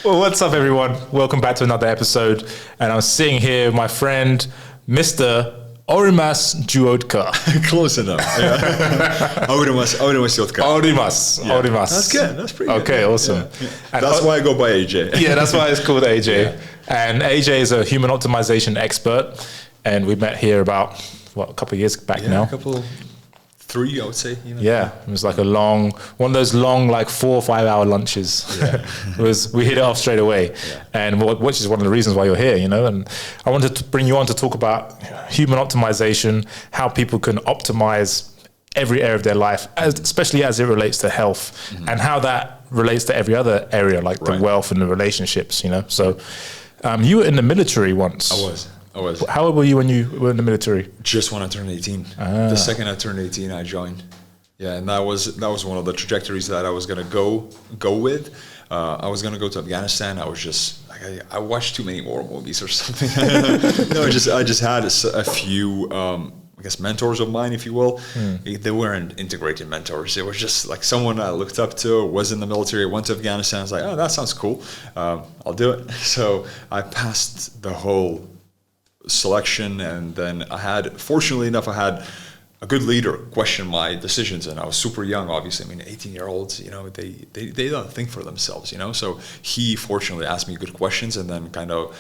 Well, what's up, everyone? Welcome back to another episode. And I'm sitting here with my friend, Mr. Aurimas Juodka. Close enough. Yeah. Aurimas Juodka. Aurimas. That's good. That's pretty good. Okay, awesome. Yeah. And that's why I go by AJ. Yeah, that's why it's called AJ. Yeah. And AJ is a human optimization expert. And we met here about, a couple of years back now? Three, I would say. Yeah, it was like one of those long, like 4 or 5 hour lunches. Yeah. We hit it off straight away. Yeah. And which is one of the reasons why you're here, And I wanted to bring you on to talk about human optimization, how people can optimize every area of their life, especially as it relates to health, and how that relates to every other area, like the wealth and the relationships, So you were in the military once. I was. How old were you when you were in the military? Just when I turned 18. The second I turned 18, I joined. Yeah, and that was one of the trajectories that I was gonna go with. I was gonna go to Afghanistan. I was just like I watched too many war movies or something. No, I just had a few mentors of mine, if you will. They weren't integrated mentors. It was just like someone I looked up to, was in the military, went to Afghanistan. I was like, oh, that sounds cool. I'll do it. So I passed the whole selection, and then fortunately enough, I had a good leader question my decisions, and I was super young, obviously. 18-year-olds, they don't think for themselves, So he fortunately asked me good questions, and then kind of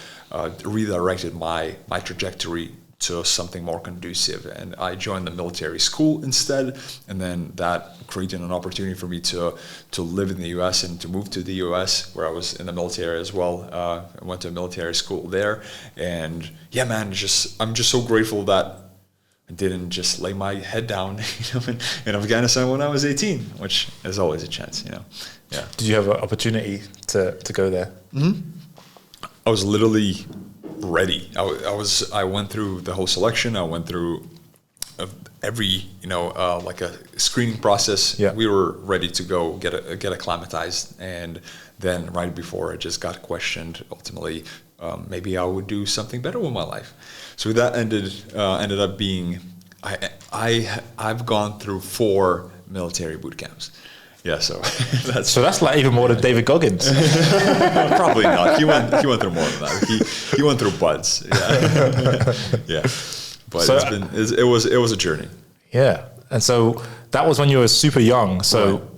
redirected my trajectory to something more conducive. And I joined the military school instead, and then that created an opportunity for me to live in the US and to move to the US, where I was in the military as well. I went to a military school there, and yeah, man, I'm just so grateful that I didn't just lay my head down in Afghanistan when I was 18, which is always a chance, Yeah. Did you have an opportunity to go there? Mm-hmm. I was literally ready. I went through the whole selection. I went through every, like a screening process. Yeah. We were ready to go get acclimatized, and then right before I just got questioned. Ultimately, maybe I would do something better with my life. So that ended up being I've gone through 4 military boot camps. Yeah, so that's like even more than David Goggins. Probably not. He went through more than that. He went through buds. Yeah, yeah. But so, it was a journey. Yeah, and so that was when you were super young. So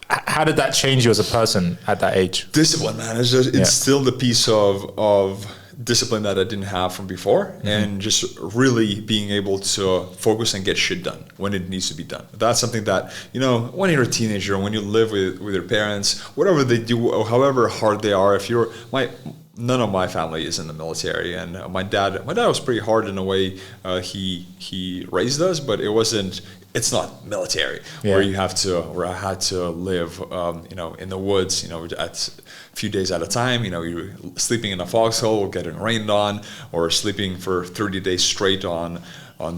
how did that change you as a person at that age? Discipline, man. It's still the piece of discipline that I didn't have from before, and just really being able to focus and get shit done when it needs to be done. That's something that, when you're a teenager, when you live with your parents, whatever they do, or however hard they are, none of my family is in the military, and my dad was pretty hard in a way. He raised us, but it's not military where I had to live, in the woods, at a few days at a time. You're sleeping in a foxhole, getting rained on, or sleeping for 30 days straight on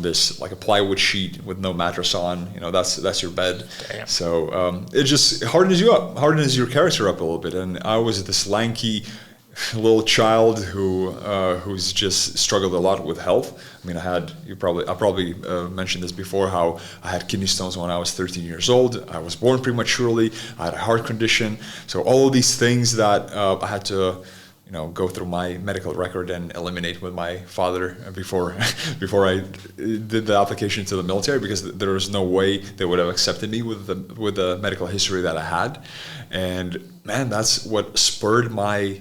this like a plywood sheet with no mattress on. That's your bed. Damn. So it just hardens you up, hardens your character up a little bit. And I was this lanky little child who's just struggled a lot with health. I probably mentioned this before, how I had kidney stones when I was 13 years old. I was born prematurely. I had a heart condition. So all of these things that I had to go through my medical record and eliminate with my father before I did the application to the military, because there was no way they would have accepted me with the medical history that I had. And man, that's what spurred my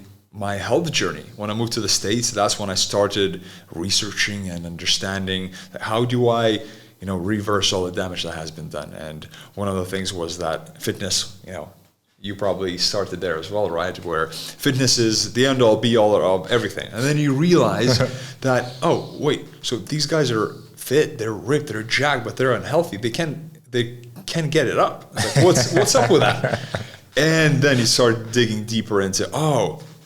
health journey. When I moved to the States, that's when I started researching and understanding how do I, reverse all the damage that has been done. And one of the things was that fitness, you probably started there as well, right? Where fitness is the end all be all of everything. And then you realize that, oh, wait, so these guys are fit, they're ripped, they're jacked, but they're unhealthy. They can't get it up. Like, what's up with that? And then you start digging deeper into,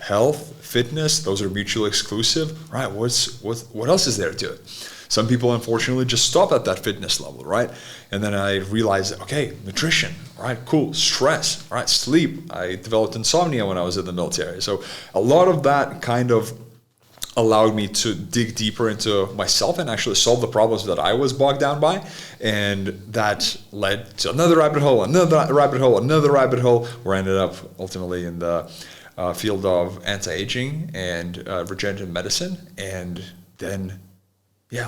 health, fitness, those are mutually exclusive, right? What else is there to it? Some people, unfortunately, just stop at that fitness level, right? And then I realized, okay, nutrition, right? Cool. Stress, right? Sleep. I developed insomnia when I was in the military. So a lot of that kind of allowed me to dig deeper into myself and actually solve the problems that I was bogged down by. And that led to another rabbit hole, where I ended up ultimately in the field of anti-aging and regenerative medicine, and then we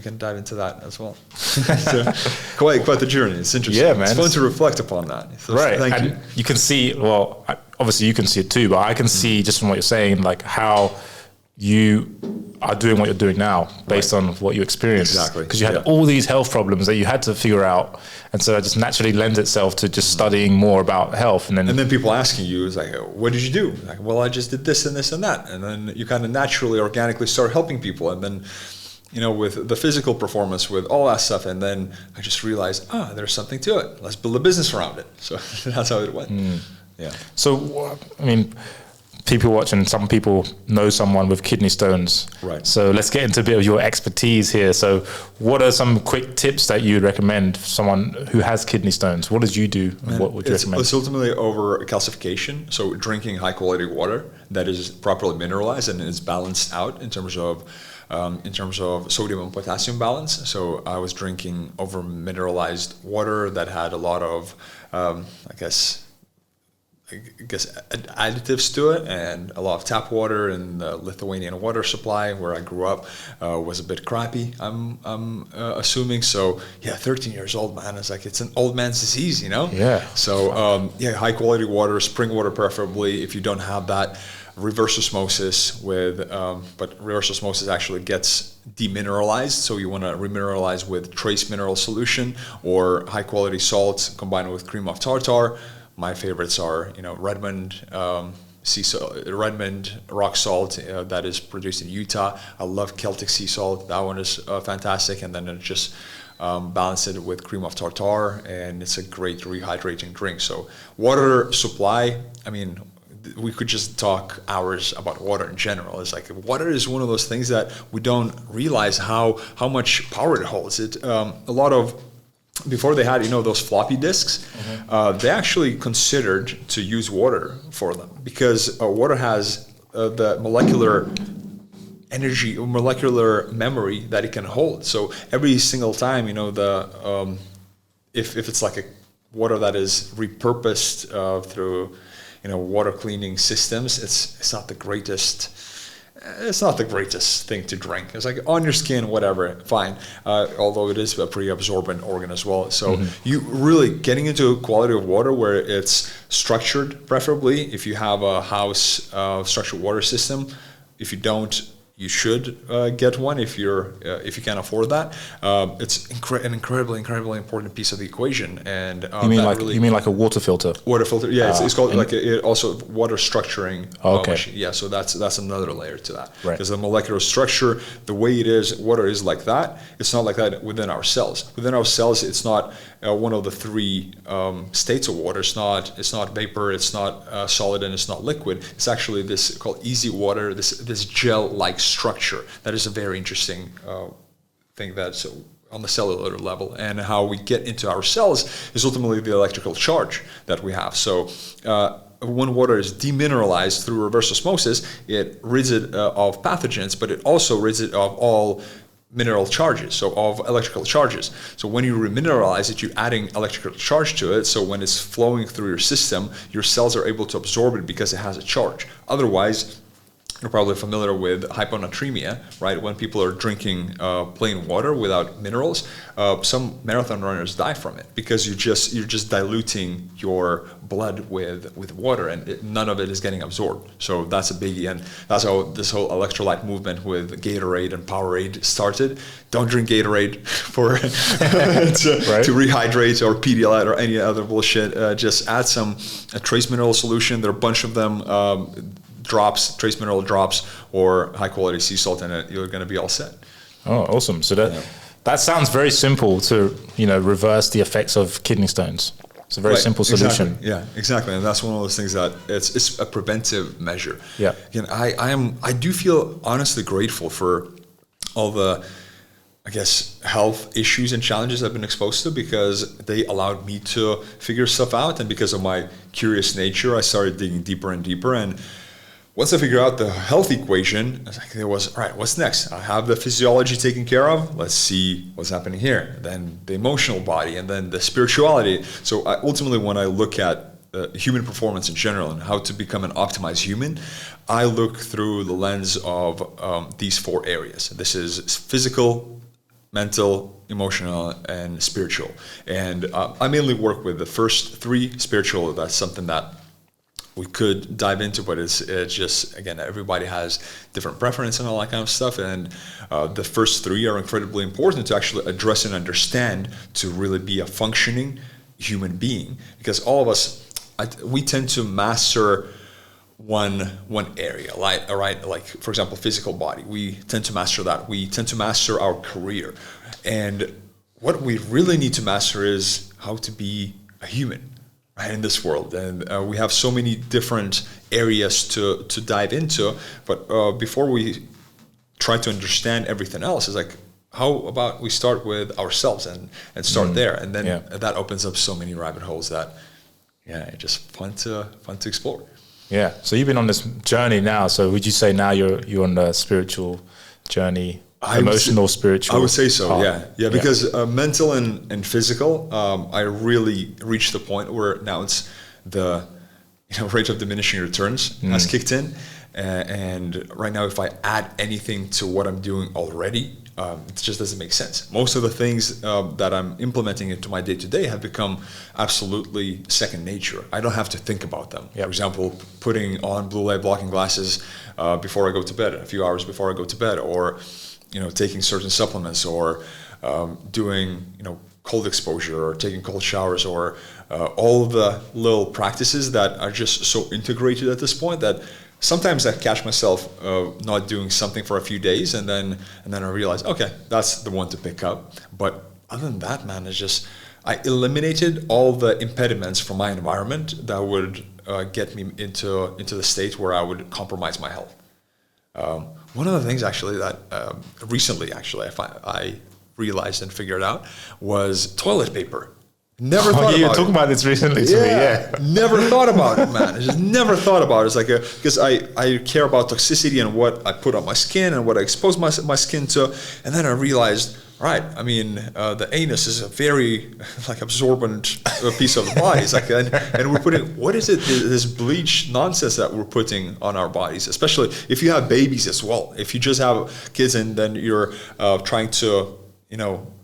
can dive into that as well. So, quite the journey. It's interesting. Yeah, man. It's fun to reflect upon that. So Right. Thank and you. You can see, well, obviously you can see it too, but I can see just from what you're saying, like how you are doing what you're doing now based on what you experienced. Exactly. Because you had all these health problems that you had to figure out. And so it just naturally lends itself to just studying more about health. And then people asking you is like, what did you do? Like, well, I just did this and this and that. And then you kind of naturally, organically start helping people. And then, with the physical performance, with all that stuff. And then I just realized, there's something to it. Let's build a business around it. So that's how it went. Yeah. So, I mean, people watching, some people know someone with kidney stones. Right. So let's get into a bit of your expertise here. So what are some quick tips that you'd recommend for someone who has kidney stones? What did you do? And what would you recommend? It's ultimately over calcification. So drinking high quality water that is properly mineralized and is balanced out in terms of sodium and potassium balance. So I was drinking over mineralized water that had a lot of, I guess additives to it, and a lot of tap water, and the Lithuanian water supply where I grew up was a bit crappy, I'm assuming. So 13 years old, man, it's an old man's disease, Yeah. So high quality water, spring water preferably. If you don't have that, reverse osmosis but reverse osmosis actually gets demineralized, so you want to remineralize with trace mineral solution or high quality salts combined with cream of tartar. My favorites are, Redmond sea salt, Redmond rock salt that is produced in Utah. I love Celtic sea salt. That one is fantastic. And then just balance it with cream of tartar, and it's a great rehydrating drink. So water supply, I mean, we could just talk hours about water in general. It's like water is one of those things that we don't realize how much power it holds. Before they had, those floppy disks, they actually considered to use water for them because water has the molecular energy, molecular memory that it can hold. So every single time, if it's like a water that is repurposed through, water cleaning systems, it's not the greatest. It's not the greatest thing to drink. It's like on your skin, whatever, fine. Although it is a pretty absorbent organ as well. So you really getting into quality of water where it's structured, preferably if you have a house structured water system. If you don't, you should get one if you can't afford that. It's an incredibly important piece of the equation. And you mean like a water filter? Water filter, yeah. It's called also water structuring. Okay. Machine. So that's another layer to that. Right. Because the molecular structure, the way it is, water is like that. It's not like that within our cells. Within our cells, it's not one of the three states of water. It's not vapor. It's not solid, and it's not liquid. It's actually this called easy water. This gel-like structure that is a very interesting thing that's on the cellular level, and how we get into our cells is ultimately the electrical charge that we have. So when water is demineralized through reverse osmosis, it rids it of pathogens, but it also rids it of all mineral charges, so of electrical charges. So when you remineralize it, you're adding electrical charge to it, so when it's flowing through your system, your cells are able to absorb it because it has a charge. Otherwise, you're probably familiar with hyponatremia, right? When people are drinking plain water without minerals, some marathon runners die from it because you're just diluting your blood with water, and none of it is getting absorbed. So that's a biggie, and that's how this whole electrolyte movement with Gatorade and Powerade started. Don't drink Gatorade to rehydrate, or Pedialyte or any other bullshit. Just add a trace mineral solution. There are a bunch of them. Drops, trace mineral drops, or high quality sea salt in it, you're going to be all set. Oh, awesome. So that sounds very simple to, reverse the effects of kidney stones. It's a very simple solution. Exactly. Yeah, exactly. And that's one of those things that it's a preventive measure. Yeah. Again, I do feel honestly grateful for all the, I guess, health issues and challenges I've been exposed to, because they allowed me to figure stuff out. And because of my curious nature, I started digging deeper and deeper. And once I figured out the health equation, I was like, all right, what's next? I have the physiology taken care of. Let's see what's happening here. Then the emotional body, and then the spirituality. So ultimately, when I look at human performance in general and how to become an optimized human, I look through the lens of these 4 areas. This is physical, mental, emotional, and spiritual. And I mainly work with the first 3. Spiritual, that's something that we could dive into, but it's just, again, everybody has different preference and all that kind of stuff. And the first 3 are incredibly important to actually address and understand to really be a functioning human being. Because all of us, we tend to master one area, like for example, physical body. We tend to master that. We tend to master our career. And what we really need to master is how to be a human, right, in this world. And we have so many different areas to dive into. But before we try to understand everything else, it's like, how about we start with ourselves and start there, and then that opens up so many rabbit holes that it's just fun to explore. Yeah. So you've been on this journey now. So would you say now you're on the spiritual journey, emotional, spiritual? I would say so. Part. Yeah. Because mental and physical, I really reached the point where now it's the rate of diminishing returns has kicked in, and right now if I add anything to what I'm doing already, it just doesn't make sense. Most of the things that I'm implementing into my day-to-day have become absolutely second nature. I don't have to think about them. Yep. For example, putting on blue light blocking glasses before I go to bed, a few hours before I go to bed, or taking certain supplements, or doing cold exposure, or taking cold showers, or all of the little practices that are just so integrated at this point that sometimes I catch myself not doing something for a few days, and then I realize, okay, that's the one to pick up. But other than that, man, it's just, I eliminated all the impediments from my environment that would get me into the state where I would compromise my health. One of the things actually that recently I realized and figured out was toilet paper. Never thought about it. You were talking about this recently to me, Never thought about it, man. I just never thought about it. It's like, because I care about toxicity and what I put on my skin and what I expose my skin to. And then I realized, right, I mean, the anus is a very absorbent piece of the body. It's like, and we're putting, what is it, this bleach nonsense that we're putting on our bodies, especially if you have babies as well. If you just have kids and then you're trying to,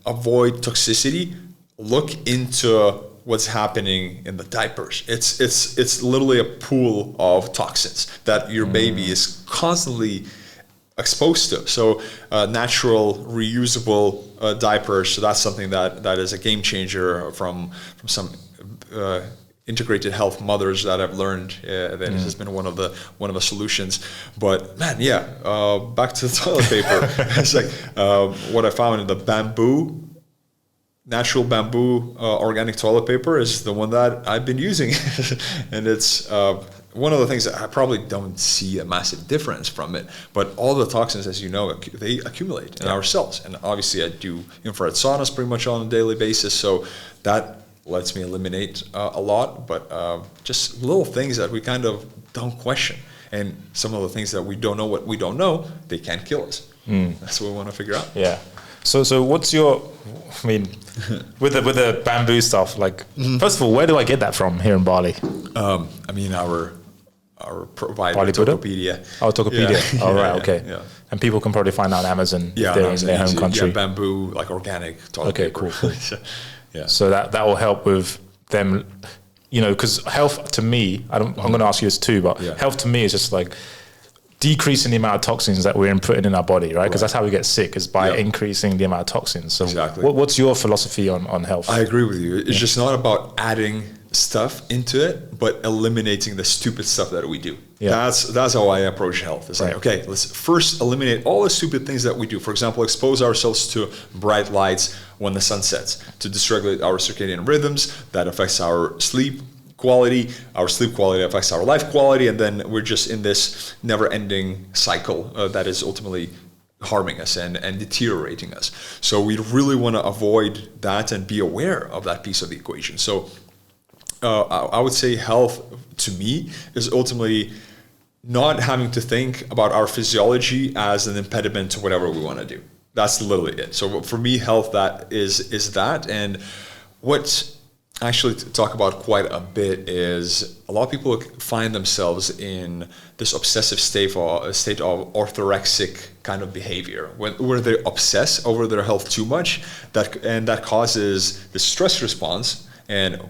avoid toxicity, look into what's happening in the diapers. It's literally a pool of toxins that your baby is constantly exposed to. So natural, reusable diapers. So that's something that is a game changer from some integrated health mothers that I've learned. That has been one of the solutions. But man, back to the toilet paper. It's like what I found in the natural bamboo organic toilet paper is the one that I've been using. And it's one of the things that I probably don't see a massive difference from it, but all the toxins, as you know, they accumulate in our cells. And obviously I do infrared saunas pretty much on a daily basis, so that lets me eliminate a lot, but just little things that we kind of don't question. And some of the things that we don't know what we don't know, they can kill us. That's what we want to figure out. Yeah. So what's your, with the bamboo stuff, first of all, where do I get that from here in Bali? Our provider, Bali Tokopedia. Oh, Tokopedia. Oh, right, okay. Yeah. And people can probably find out on Amazon if they're in their home country. Yeah, bamboo, organic toilet paper. Cool. So that will help with them, because health to me, I'm going to ask you this too, but health to me is just decreasing the amount of toxins that we're inputting in our body, right? Because that's how we get sick, is by increasing the amount of toxins. So what's your philosophy on health? I agree with you. It's just not about adding stuff into it, but eliminating the stupid stuff that we do. That's how I approach health. It's okay, let's first eliminate all the stupid things that we do. For example, expose ourselves to bright lights when the sun sets, to dysregulate our circadian rhythms. That affects our sleep quality. Our sleep quality affects our life quality, and then we're just in this never-ending cycle that is ultimately harming us and deteriorating us. So we really want to avoid that and be aware of that piece of the equation. So I would say health, to me, is ultimately not having to think about our physiology as an impediment to whatever we want to do. That's literally it. So for me, health, that is that. And what actually talk about quite a bit is a lot of people find themselves in this obsessive state of orthorexic kind of behavior, where they obsess over their health too much, that causes the stress response. And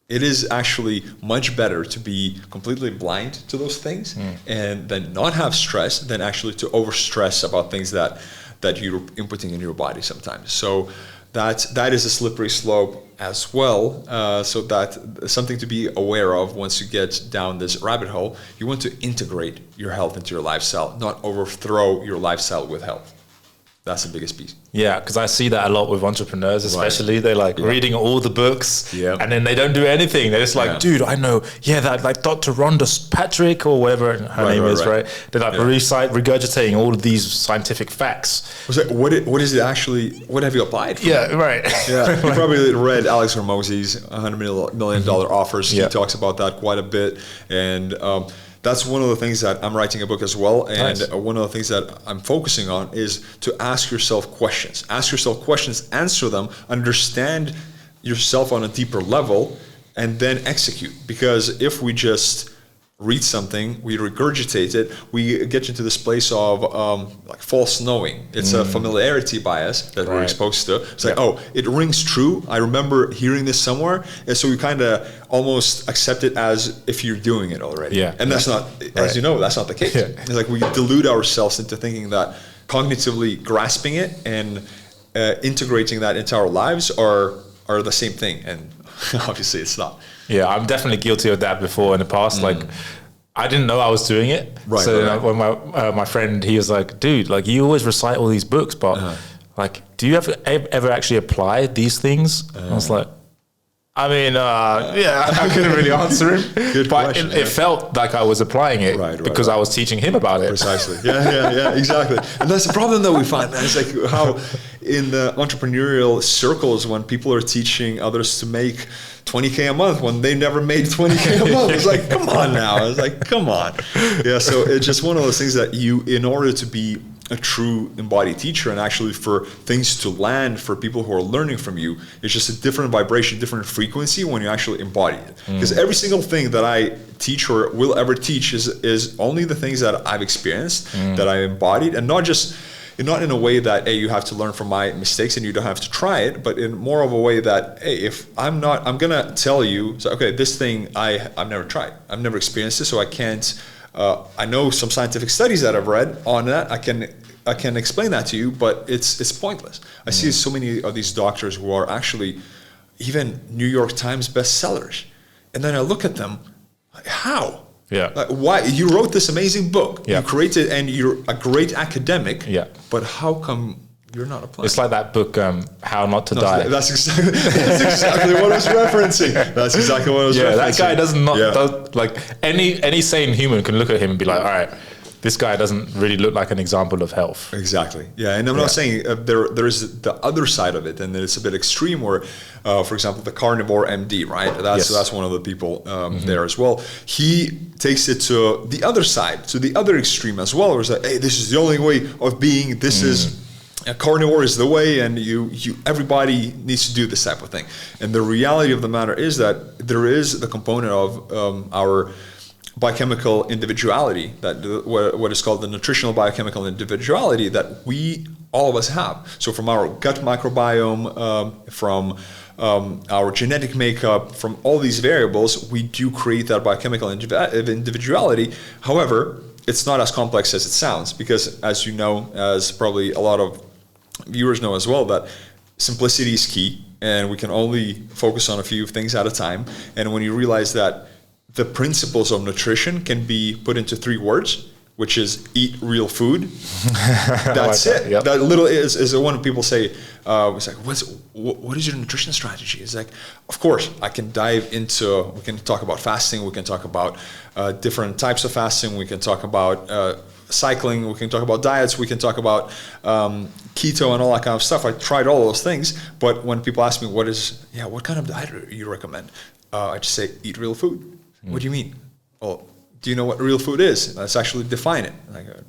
it is actually much better to be completely blind to those things and then not have stress than actually to overstress about things that you're inputting in your body sometimes. So that is a slippery slope as well. So that's something to be aware of once you get down this rabbit hole. You want to integrate your health into your lifestyle, not overthrow your lifestyle with health. That's the biggest piece. Yeah, because I see that a lot with entrepreneurs, especially. Right. They're like reading all the books, and then they don't do anything. They're just like, dude, I know, that like Dr. Rhonda Patrick or whatever her name is, right? They're like regurgitating all of these scientific facts. What is it actually? What have you applied for? Yeah, right. Yeah, you probably read Alex Hormozi's $100 million offers. He talks about that quite a bit, and that's one of the things that I'm writing a book as well. And one of the things that I'm focusing on is to ask yourself questions. Ask yourself questions, answer them, understand yourself on a deeper level, and then execute. Because if we just read something, we regurgitate it, we get into this place of like false knowing. It's a familiarity bias that we're exposed to. It's like, oh, it rings true. I remember hearing this somewhere. And so we kind of almost accept it as if you're doing it already. Yeah. And that's not, as you know, that's not the case. Yeah. It's like we delude ourselves into thinking that cognitively grasping it and integrating that into our lives are the same thing. And obviously it's not. Yeah, I'm definitely guilty of that before in the past. Like, I didn't know I was doing it. When my friend, he was like, dude, like you always recite all these books, but like, do you ever actually apply these things? I was like, I mean, I couldn't really answer him. Good but question, it felt like I was applying it because I was teaching him about it. Precisely. Yeah, exactly. And that's the problem that we find, man. It's like how in the entrepreneurial circles, when people are teaching others to make $20K a month when they never made $20K a month. It's like, come on now. It's like, come on. Yeah, so it's just one of those things that in order to be a true embodied teacher and actually for things to land for people who are learning from you, it's just a different vibration, different frequency when you actually embody it. Because every single thing that I teach or will ever teach is only the things that I've experienced, that I embodied, and not in a way that, hey, you have to learn from my mistakes and you don't have to try it, but in more of a way that, hey, if I'm going to tell you, so, okay, this thing I've never tried. I've never experienced it, so I can't, I know some scientific studies that I've read on that. I can explain that to you, but it's pointless. I see so many of these doctors who are actually even New York Times bestsellers. And then I look at them, like, how? Yeah. Why you wrote this amazing book? Yeah. You created, and you're a great academic. Yeah. But how come you're not applying? It's like that book, How Not to Die. That's exactly what I was referencing. That's exactly what I was referencing. Yeah, that guy does like any sane human can look at him and be like, all right, this guy doesn't really look like an example of health. Exactly. Yeah, and I'm not saying there is the other side of it, and it's a bit extreme. Where, for example, the carnivore MD, right? That's one of the people there as well. He takes it to the other side, to the other extreme as well. Where it's like, hey, this is the only way of being. This is a carnivore is the way, and everybody needs to do this type of thing. And the reality of the matter is that there is the component of our biochemical individuality, that what is called the nutritional biochemical individuality that all of us have. So from our gut microbiome, from our genetic makeup, from all these variables, we do create that biochemical individuality. However, it's not as complex as it sounds, because as you know, as probably a lot of viewers know as well, that simplicity is key, and we can only focus on a few things at a time. And when you realize that the principles of nutrition can be put into 3 words, which is eat real food. That's it. Yep. That little is when people say, it's like, what is your nutrition strategy? It's like, of course, I can dive into, we can talk about fasting, we can talk about different types of fasting, we can talk about cycling, we can talk about diets, we can talk about keto and all that kind of stuff. I tried all those things, but when people ask me what kind of diet do you recommend? I just say, eat real food. What do you mean? Well, do you know what real food is? Let's actually define it. And I go,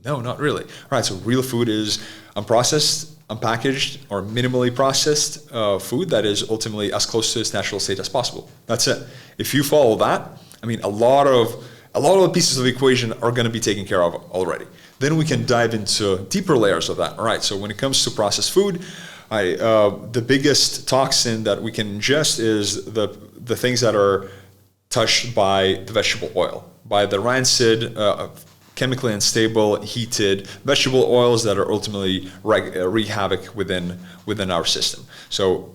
no, not really. All right, so real food is unprocessed unpackaged or minimally processed food that is ultimately as close to its natural state as possible. That's it. If you follow that, I mean, a lot of the pieces of the equation are going to be taken care of already. Then we can dive into deeper layers of that. All right, so when it comes to processed food, the biggest toxin that we can ingest is the things that are touched by the vegetable oil, by the rancid, chemically unstable, heated vegetable oils that are ultimately wreak havoc within our system. So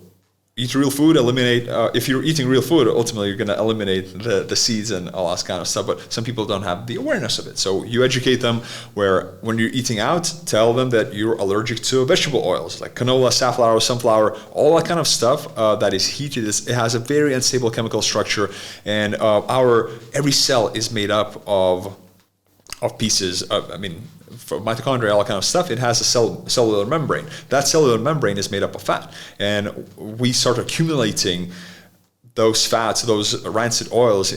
eat real food, eliminate, if you're eating real food, ultimately you're going to eliminate the seeds and all that kind of stuff, but some people don't have the awareness of it. So you educate them where when you're eating out, tell them that you're allergic to vegetable oils like canola, safflower, sunflower, all that kind of stuff that is heated. It has a very unstable chemical structure, and every cell is made up of pieces of, for mitochondria, all that kind of stuff. It has a cellular membrane. That cellular membrane is made up of fat. And we start accumulating those fats, those rancid oils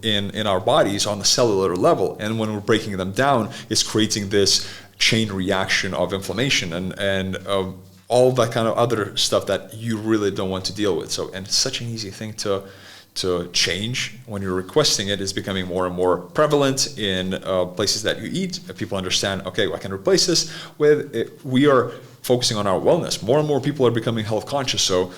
in our bodies on the cellular level. And when we're breaking them down, it's creating this chain reaction of inflammation and all that kind of other stuff that you really don't want to deal with. So, and it's such an easy thing to change when you're requesting it. Is becoming more and more prevalent in places that you eat. People understand, okay, I can replace this with it. We are focusing on our wellness. More and more people are becoming health conscious. So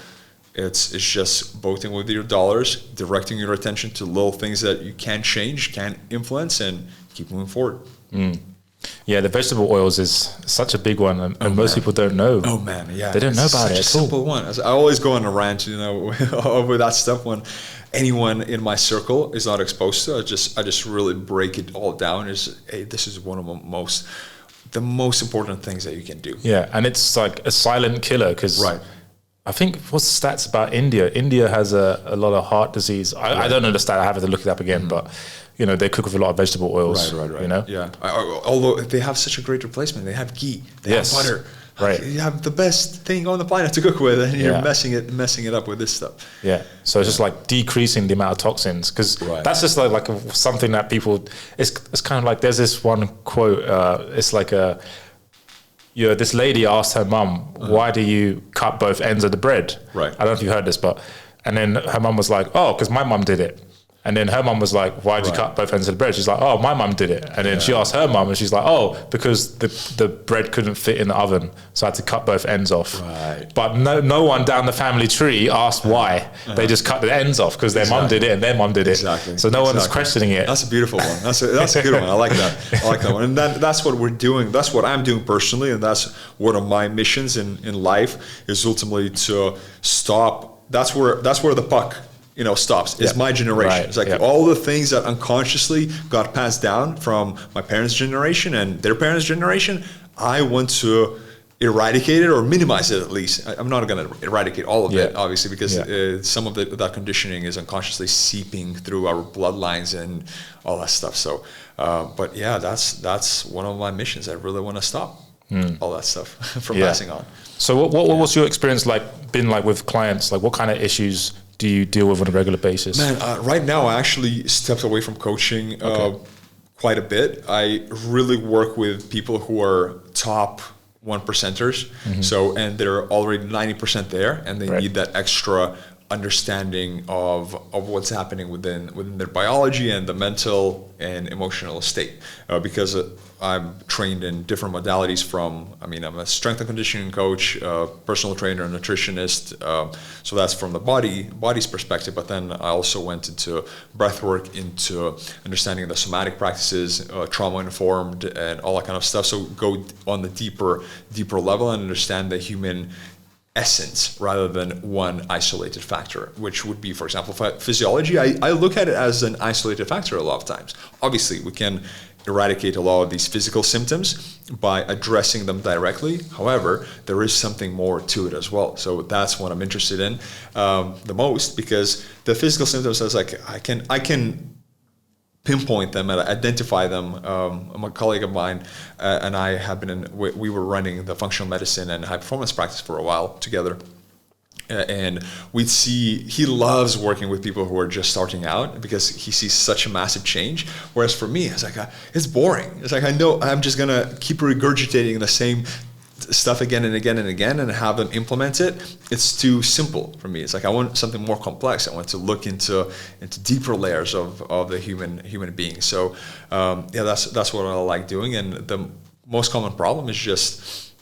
it's just voting with your dollars, directing your attention to little things that you can change, can influence, and keep moving forward. Yeah, the vegetable oils is such a big one, and most people don't know. Oh man, yeah, they don't know about it. It's such a simple one. I always go on a rant, over that stuff when anyone in my circle is not exposed to. I just really break it all down. Hey, this is one of the most important things that you can do. Yeah, and it's like a silent killer because I think what's the stats about India? India has a lot of heart disease. I don't know the stat. I have to look it up again, but they cook with a lot of vegetable oils. Right. Yeah. Although they have such a great replacement, they have ghee, they have butter. Right. You have the best thing on the planet to cook with, and you're messing it up with this stuff. Yeah. So it's just like decreasing the amount of toxins, because that's just like something that people. It's kind of like there's this one quote. It's like this lady asked her mum, "Why do you cut both ends of the bread?" Right. I don't know if you heard this, and then her mum was like, "Oh, because my mum did it." And then her mum was like, "Why did you cut both ends of the bread?" She's like, "Oh, my mum did it." And then she asked her mum, and she's like, "Oh, because the bread couldn't fit in the oven, so I had to cut both ends off." Right. But no one down the family tree asked why. They just cut the ends off because their mum did it and their mum did it. Exactly. So no one's questioning it. That's a beautiful one. That's a good one. I like that one. And that's what we're doing. That's what I'm doing personally, and that's one of my missions in life is ultimately to stop. That's where the puck stops. It's my generation. Right. It's like all the things that unconsciously got passed down from my parents' generation and their parents' generation, I want to eradicate it or minimize it at least. I'm not going to eradicate all of it, obviously, because some of that conditioning is unconsciously seeping through our bloodlines and all that stuff. So, but yeah, that's one of my missions. I really want to stop all that stuff from passing on. So what was your experience been like with clients? Like what kind of issues do you deal with on a regular basis? Man, right now I actually stepped away from coaching quite a bit. I really work with people who are top 1%ers. So, and they're already 90% there, and they need that extra understanding of what's happening within their biology and the mental and emotional state, because I'm trained in different modalities I'm a strength and conditioning coach, personal trainer, nutritionist, so that's from the body's perspective, but then I also went into breathwork, into understanding the somatic practices, trauma-informed and all that kind of stuff, so go on the deeper level and understand the human essence rather than one isolated factor, which would be, for example, physiology. I look at it as an isolated factor a lot of times. Obviously, we can eradicate a lot of these physical symptoms by addressing them directly. However, there is something more to it as well. So that's what I'm interested in the most, because the physical symptoms, I can pinpoint them and identify them. A colleague of mine and I have we were running the functional medicine and high performance practice for a while together. And we'd see, he loves working with people who are just starting out because he sees such a massive change. Whereas for me, it's like, it's boring. It's like, I know I'm just going to keep regurgitating the same stuff again and again and again and have them implement it, it's too simple for me. It's like I want something more complex. I want to look into deeper layers of the human being. So that's what I like doing. And the most common problem is just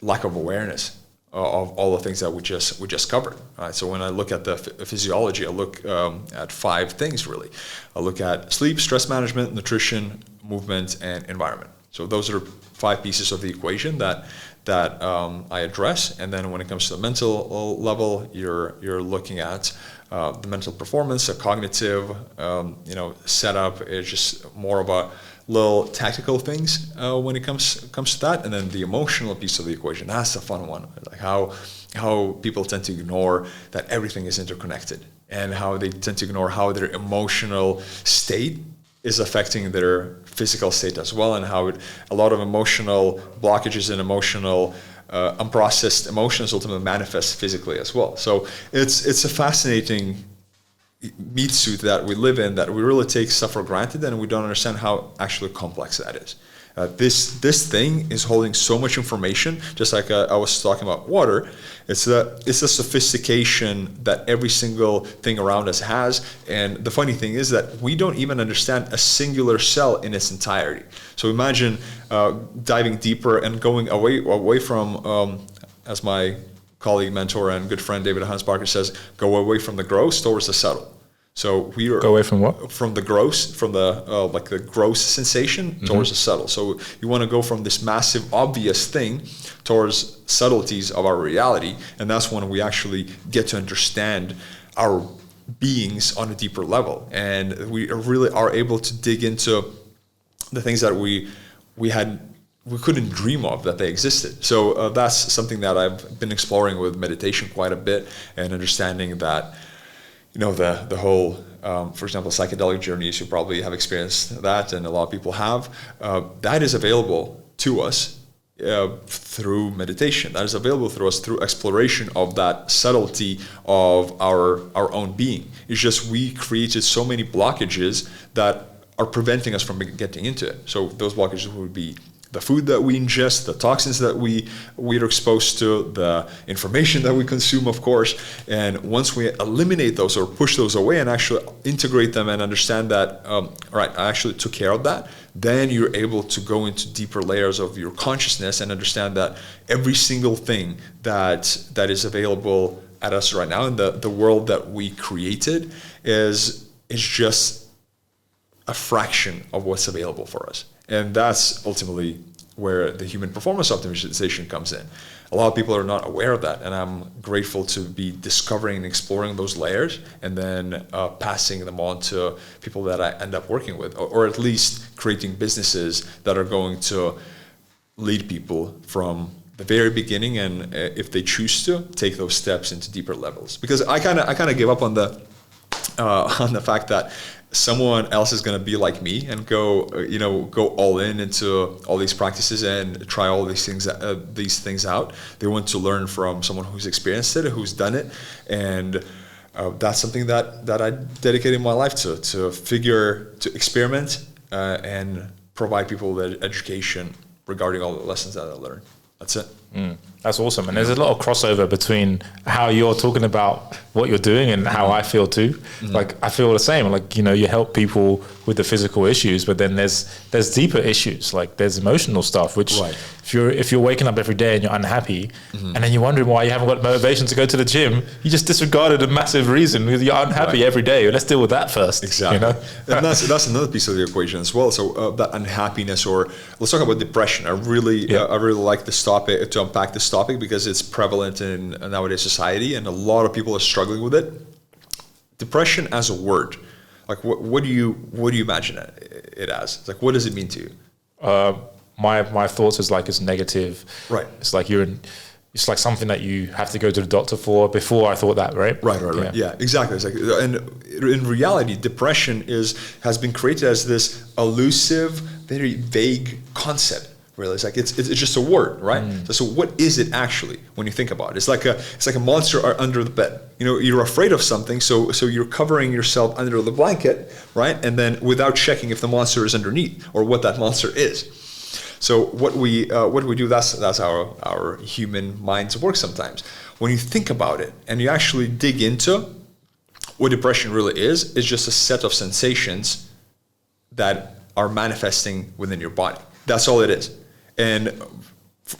lack of awareness of all the things that we just covered. Right? So when I look at the physiology, I look at 5 things really. I look at sleep, stress management, nutrition, movement, and environment. So those are 5 pieces of the equation that I address. And then when it comes to the mental level, you're looking at the mental performance, the cognitive, setup is just more of a little tactical things when it comes to that. And then the emotional piece of the equation, that's the fun one. Like how people tend to ignore that everything is interconnected, and how they tend to ignore how their emotional state is affecting their physical state as well, and how a lot of emotional blockages and emotional unprocessed emotions ultimately manifest physically as well. So it's a fascinating meat suit that we live in that we really take stuff for granted, and we don't understand how actually complex that is. This thing is holding so much information, just like I was talking about water. It's a sophistication that every single thing around us has. And the funny thing is that we don't even understand a singular cell in its entirety. So imagine diving deeper and going away from, as my colleague, mentor, and good friend David Hans Barker says, go away from the gross towards the subtle. So we are go away from what? From the gross, from the like the gross sensation towards the subtle. So you want to go from this massive, obvious thing towards subtleties of our reality, and that's when we actually get to understand our beings on a deeper level, and we really are able to dig into the things that we couldn't dream of that they existed. So that's something that I've been exploring with meditation quite a bit, and understanding that, the whole, for example, psychedelic journeys, you probably have experienced that, and a lot of people have, that is available to us through meditation. That is available through us through exploration of that subtlety of our own being. It's just we created so many blockages that are preventing us from getting into it. So those blockages would be the food that we ingest, the toxins that we are exposed to, the information that we consume, of course. And once we eliminate those or push those away and actually integrate them and understand that, all right, I actually took care of that, then you're able to go into deeper layers of your consciousness and understand that every single thing that is available at us right now in the world that we created is just a fraction of what's available for us. And that's ultimately where the human performance optimization comes in. A lot of people are not aware of that, and I'm grateful to be discovering and exploring those layers, and then passing them on to people that I end up working with, or at least creating businesses that are going to lead people from the very beginning, and if they choose to, take those steps into deeper levels. Because I kind of give up on the fact that someone else is going to be like me and go all in into all these practices and try all these things out. They want to learn from someone who's experienced it, who's done it, and that's something that I dedicated my life to experiment and provide people with education regarding all the lessons that I learned. That's it. That's awesome. And there's a lot of crossover between how you're talking about what you're doing and how I feel too. Like I feel the same. Like, you help people with the physical issues, but then there's deeper issues. Like there's emotional stuff, which if you're waking up every day and you're unhappy, and then you're wondering why you haven't got motivation to go to the gym, you just disregarded a massive reason because you're unhappy every day. Let's deal with that first. Exactly. And that's another piece of the equation as well. So that unhappiness, or let's talk about depression. I really like this topic, to unpack this topic, because it's prevalent in nowadays society, and a lot of people are struggling with it. Depression as a word, like what do you imagine it as? It's like, what does it mean to you? My thoughts is like it's negative. Right. It's like it's like something that you have to go to the doctor for. Before I thought that, right? Right. Yeah, exactly. It's like, and in reality, depression has been created as this elusive, very vague concept. Really, it's like it's just a word, right? So what is it actually when you think about it? It's like a monster under the bed. You're afraid of something, so you're covering yourself under the blanket, right? And then without checking if the monster is underneath or what that monster is. So what we do, that's our human minds work sometimes. When you think about it and you actually dig into what depression really is, it's just a set of sensations that are manifesting within your body. That's all it is. And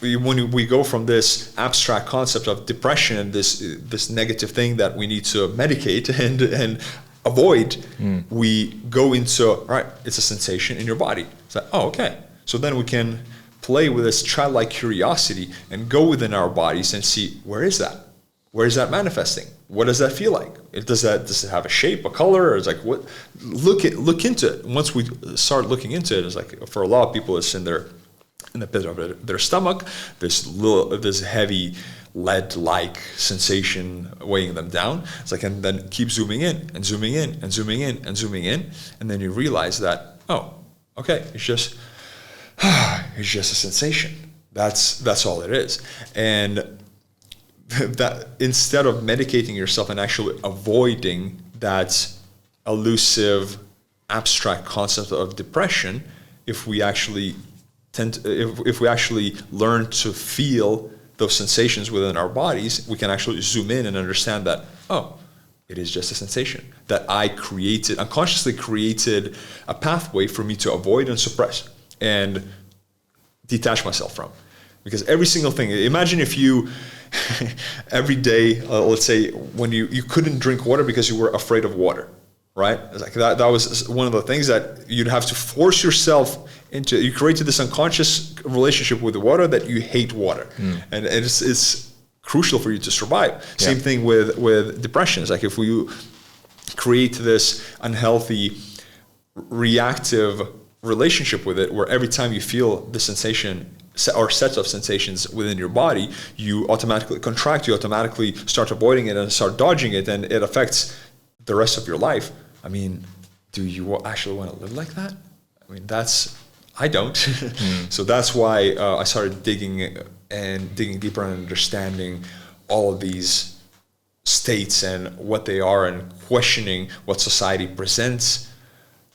when we go from this abstract concept of depression and this negative thing that we need to medicate and avoid, we go into, all right, it's a sensation in your body. It's like, oh, okay. So then we can play with this childlike curiosity and go within our bodies and see, where is that? Where is that manifesting? What does that feel like? Does it have a shape, a color? Or it's like, what? Look into it. Once we start looking into it, it's like, for a lot of people, it's in the pit of their stomach, this heavy lead-like sensation weighing them down. It's like, and then keep zooming in and zooming in and zooming in and zooming in, and then you realize that, oh, okay, it's just a sensation. That's all it is. And that instead of medicating yourself and actually avoiding that elusive, abstract concept of depression, if we actually learn to feel those sensations within our bodies, we can actually zoom in and understand that, oh, it is just a sensation that I unconsciously created a pathway for me to avoid and suppress and detach myself from. Because every single thing, imagine if you, every day, let's say when you couldn't drink water because you were afraid of water, right? It's like that was one of the things that you'd have to force yourself into. You created this unconscious relationship with the water that you hate water. And it's crucial for you to survive. Yeah. Same thing with depression. It's like if we create this unhealthy, reactive relationship with it, where every time you feel the sensation or sets of sensations within your body, you automatically contract, you automatically start avoiding it and start dodging it, and it affects the rest of your life. I mean, do you actually want to live like that? I mean, I don't. So that's why I started digging deeper and understanding all of these states and what they are, and questioning what society presents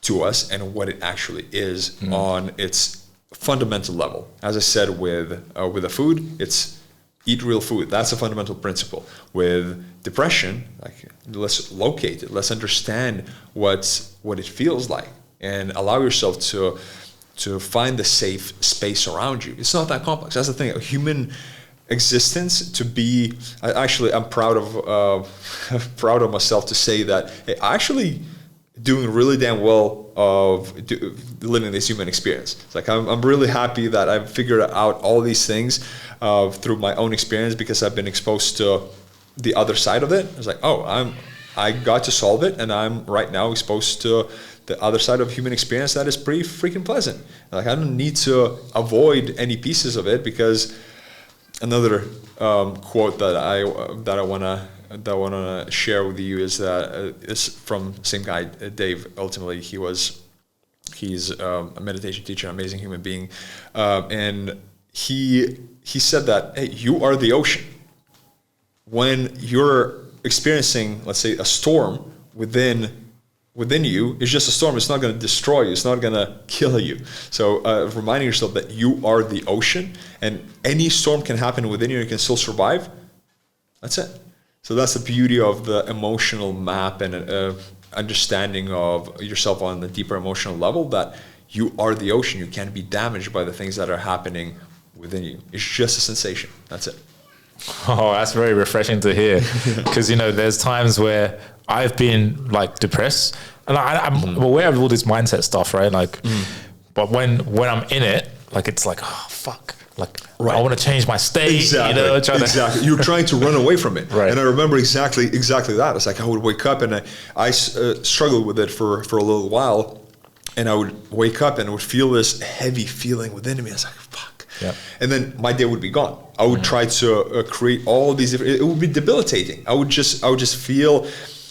to us and what it actually is on its fundamental level. As I said, with the food, it's eat real food. That's a fundamental principle. With depression, like, let's locate it. Let's understand what it feels like, and allow yourself to find the safe space around you. It's not that complex. That's the thing. A human existence I'm proud of myself to say that, hey, I actually doing really damn well of living this human experience. It's like I'm really happy that I've figured out all these things through my own experience, because I've been exposed to the other side of it. It's like, oh, I got to solve it, and I'm right now exposed to the other side of human experience that is pretty freaking pleasant. Like, I don't need to avoid any pieces of it, because another quote that I wanna share with you is from the same guy, Dave. Ultimately, he's a meditation teacher, amazing human being, and he said that, hey, you are the ocean. When you're experiencing, let's say, a storm within you, it's just a storm. It's not going to destroy you. It's not going to kill you. So reminding yourself that you are the ocean, and any storm can happen within you and you can still survive. That's it. So that's the beauty of the emotional map and understanding of yourself on the deeper emotional level, that you are the ocean. You can't be damaged by the things that are happening within you. It's just a sensation. That's it. Oh, that's very refreshing to hear. Because, there's times where I've been like depressed, and I'm aware of all this mindset stuff, right? Like, but when I'm in it, like, it's like, oh, fuck. Like, right. I want to change my state. Exactly. You're trying to run away from it. Right. And I remember exactly that. It's like I would wake up, and I struggled with it for a little while, and I would wake up and would feel this heavy feeling within me. I was like, fuck. Yeah. And then my day would be gone. I would try to create all these different, it would be debilitating. I would just feel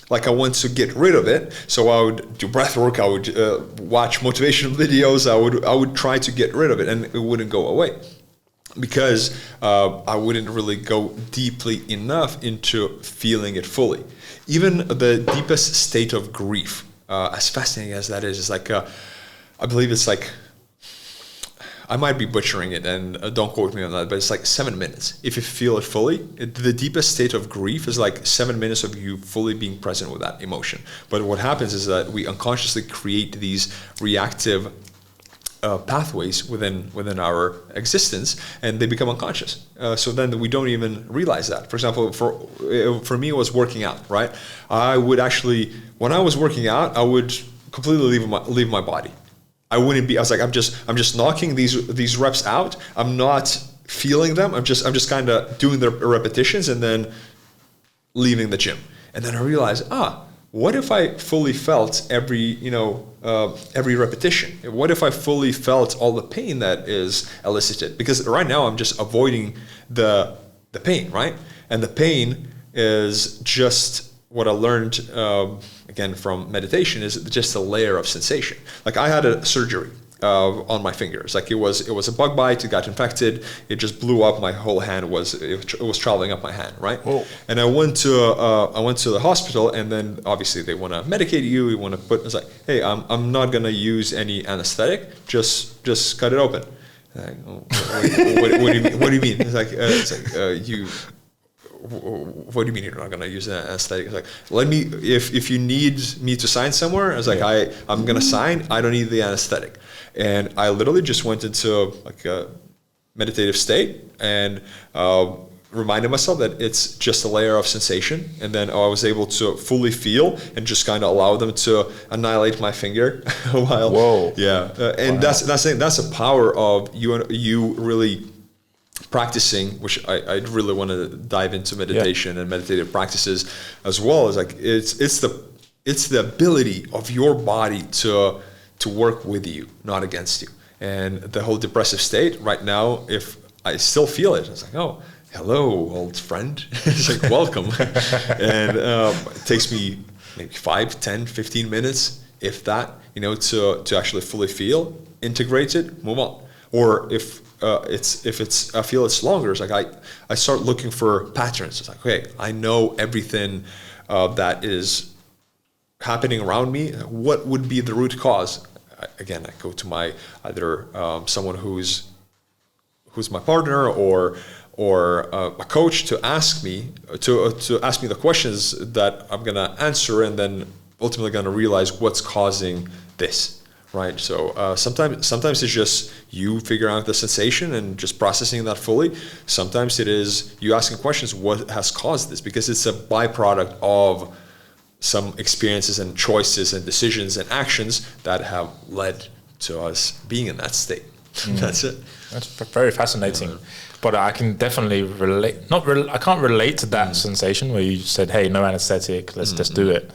like I want to get rid of it. So I would do breathwork. I would watch motivational videos. I would try to get rid of it, and it wouldn't go away, because I wouldn't really go deeply enough into feeling it fully. Even the deepest state of grief, as fascinating as that is like, I believe it's like, I might be butchering it, and don't quote me on that, but it's like 7 minutes. If you feel it fully, the deepest state of grief is like 7 minutes of you fully being present with that emotion. But what happens is that we unconsciously create these reactive pathways within our existence, and they become unconscious. So then we don't even realize that. For example, for me, it was working out, right? I would actually, when I was working out, I would completely leave my body. I was like, I'm just knocking these reps out. I'm not feeling them. I'm just kind of doing the repetitions and then leaving the gym. And then I realized, what if I fully felt every repetition? What if I fully felt all the pain that is elicited? Because right now I'm just avoiding the pain, right? And the pain is just what I learned, again, from meditation, is just a layer of sensation. Like I had a surgery on my fingers. Like it was a bug bite. It got infected. It just blew up. My whole hand was traveling up my hand, right? Whoa. And I went to the hospital, and then obviously they want to medicate you. You want to put. It's like, hey, I'm not gonna use any anesthetic. Just cut it open. Like, what do you mean? It's like you. What do you mean you're not going to use an anesthetic? It's like, if you need me to sign somewhere, I was like, I'm going to sign. I don't need the anesthetic. And I literally just went into like a meditative state and reminded myself that it's just a layer of sensation. And then I was able to fully feel and just kind of allow them to annihilate my finger a while. Whoa. Yeah. And wow. That's a power of you really practicing, which I really want to dive into meditation and meditative practices as well. As like it's the ability of your body to work with you, not against you. And the whole depressive state right now, if I still feel it, it's like, oh, hello, old friend. It's like, welcome. And it takes me maybe 5, 10, 15 minutes, if that, to actually fully feel, integrate it, move on. Or if I feel it's longer, it's like I start looking for patterns. It's like, okay, I know everything that is happening around me. What would be the root cause? Again, I go to my either someone who's my partner or a coach to ask me the questions that I'm gonna answer, and then ultimately gonna realize what's causing this. Right. So sometimes it's just you figuring out the sensation and just processing that fully. Sometimes it is you asking questions, what has caused this? Because it's a byproduct of some experiences and choices and decisions and actions that have led to us being in that state. That's it. That's very fascinating. Yeah. But I can definitely relate. I can't relate to that sensation where you said, "Hey, no anesthetic. Let's just do it."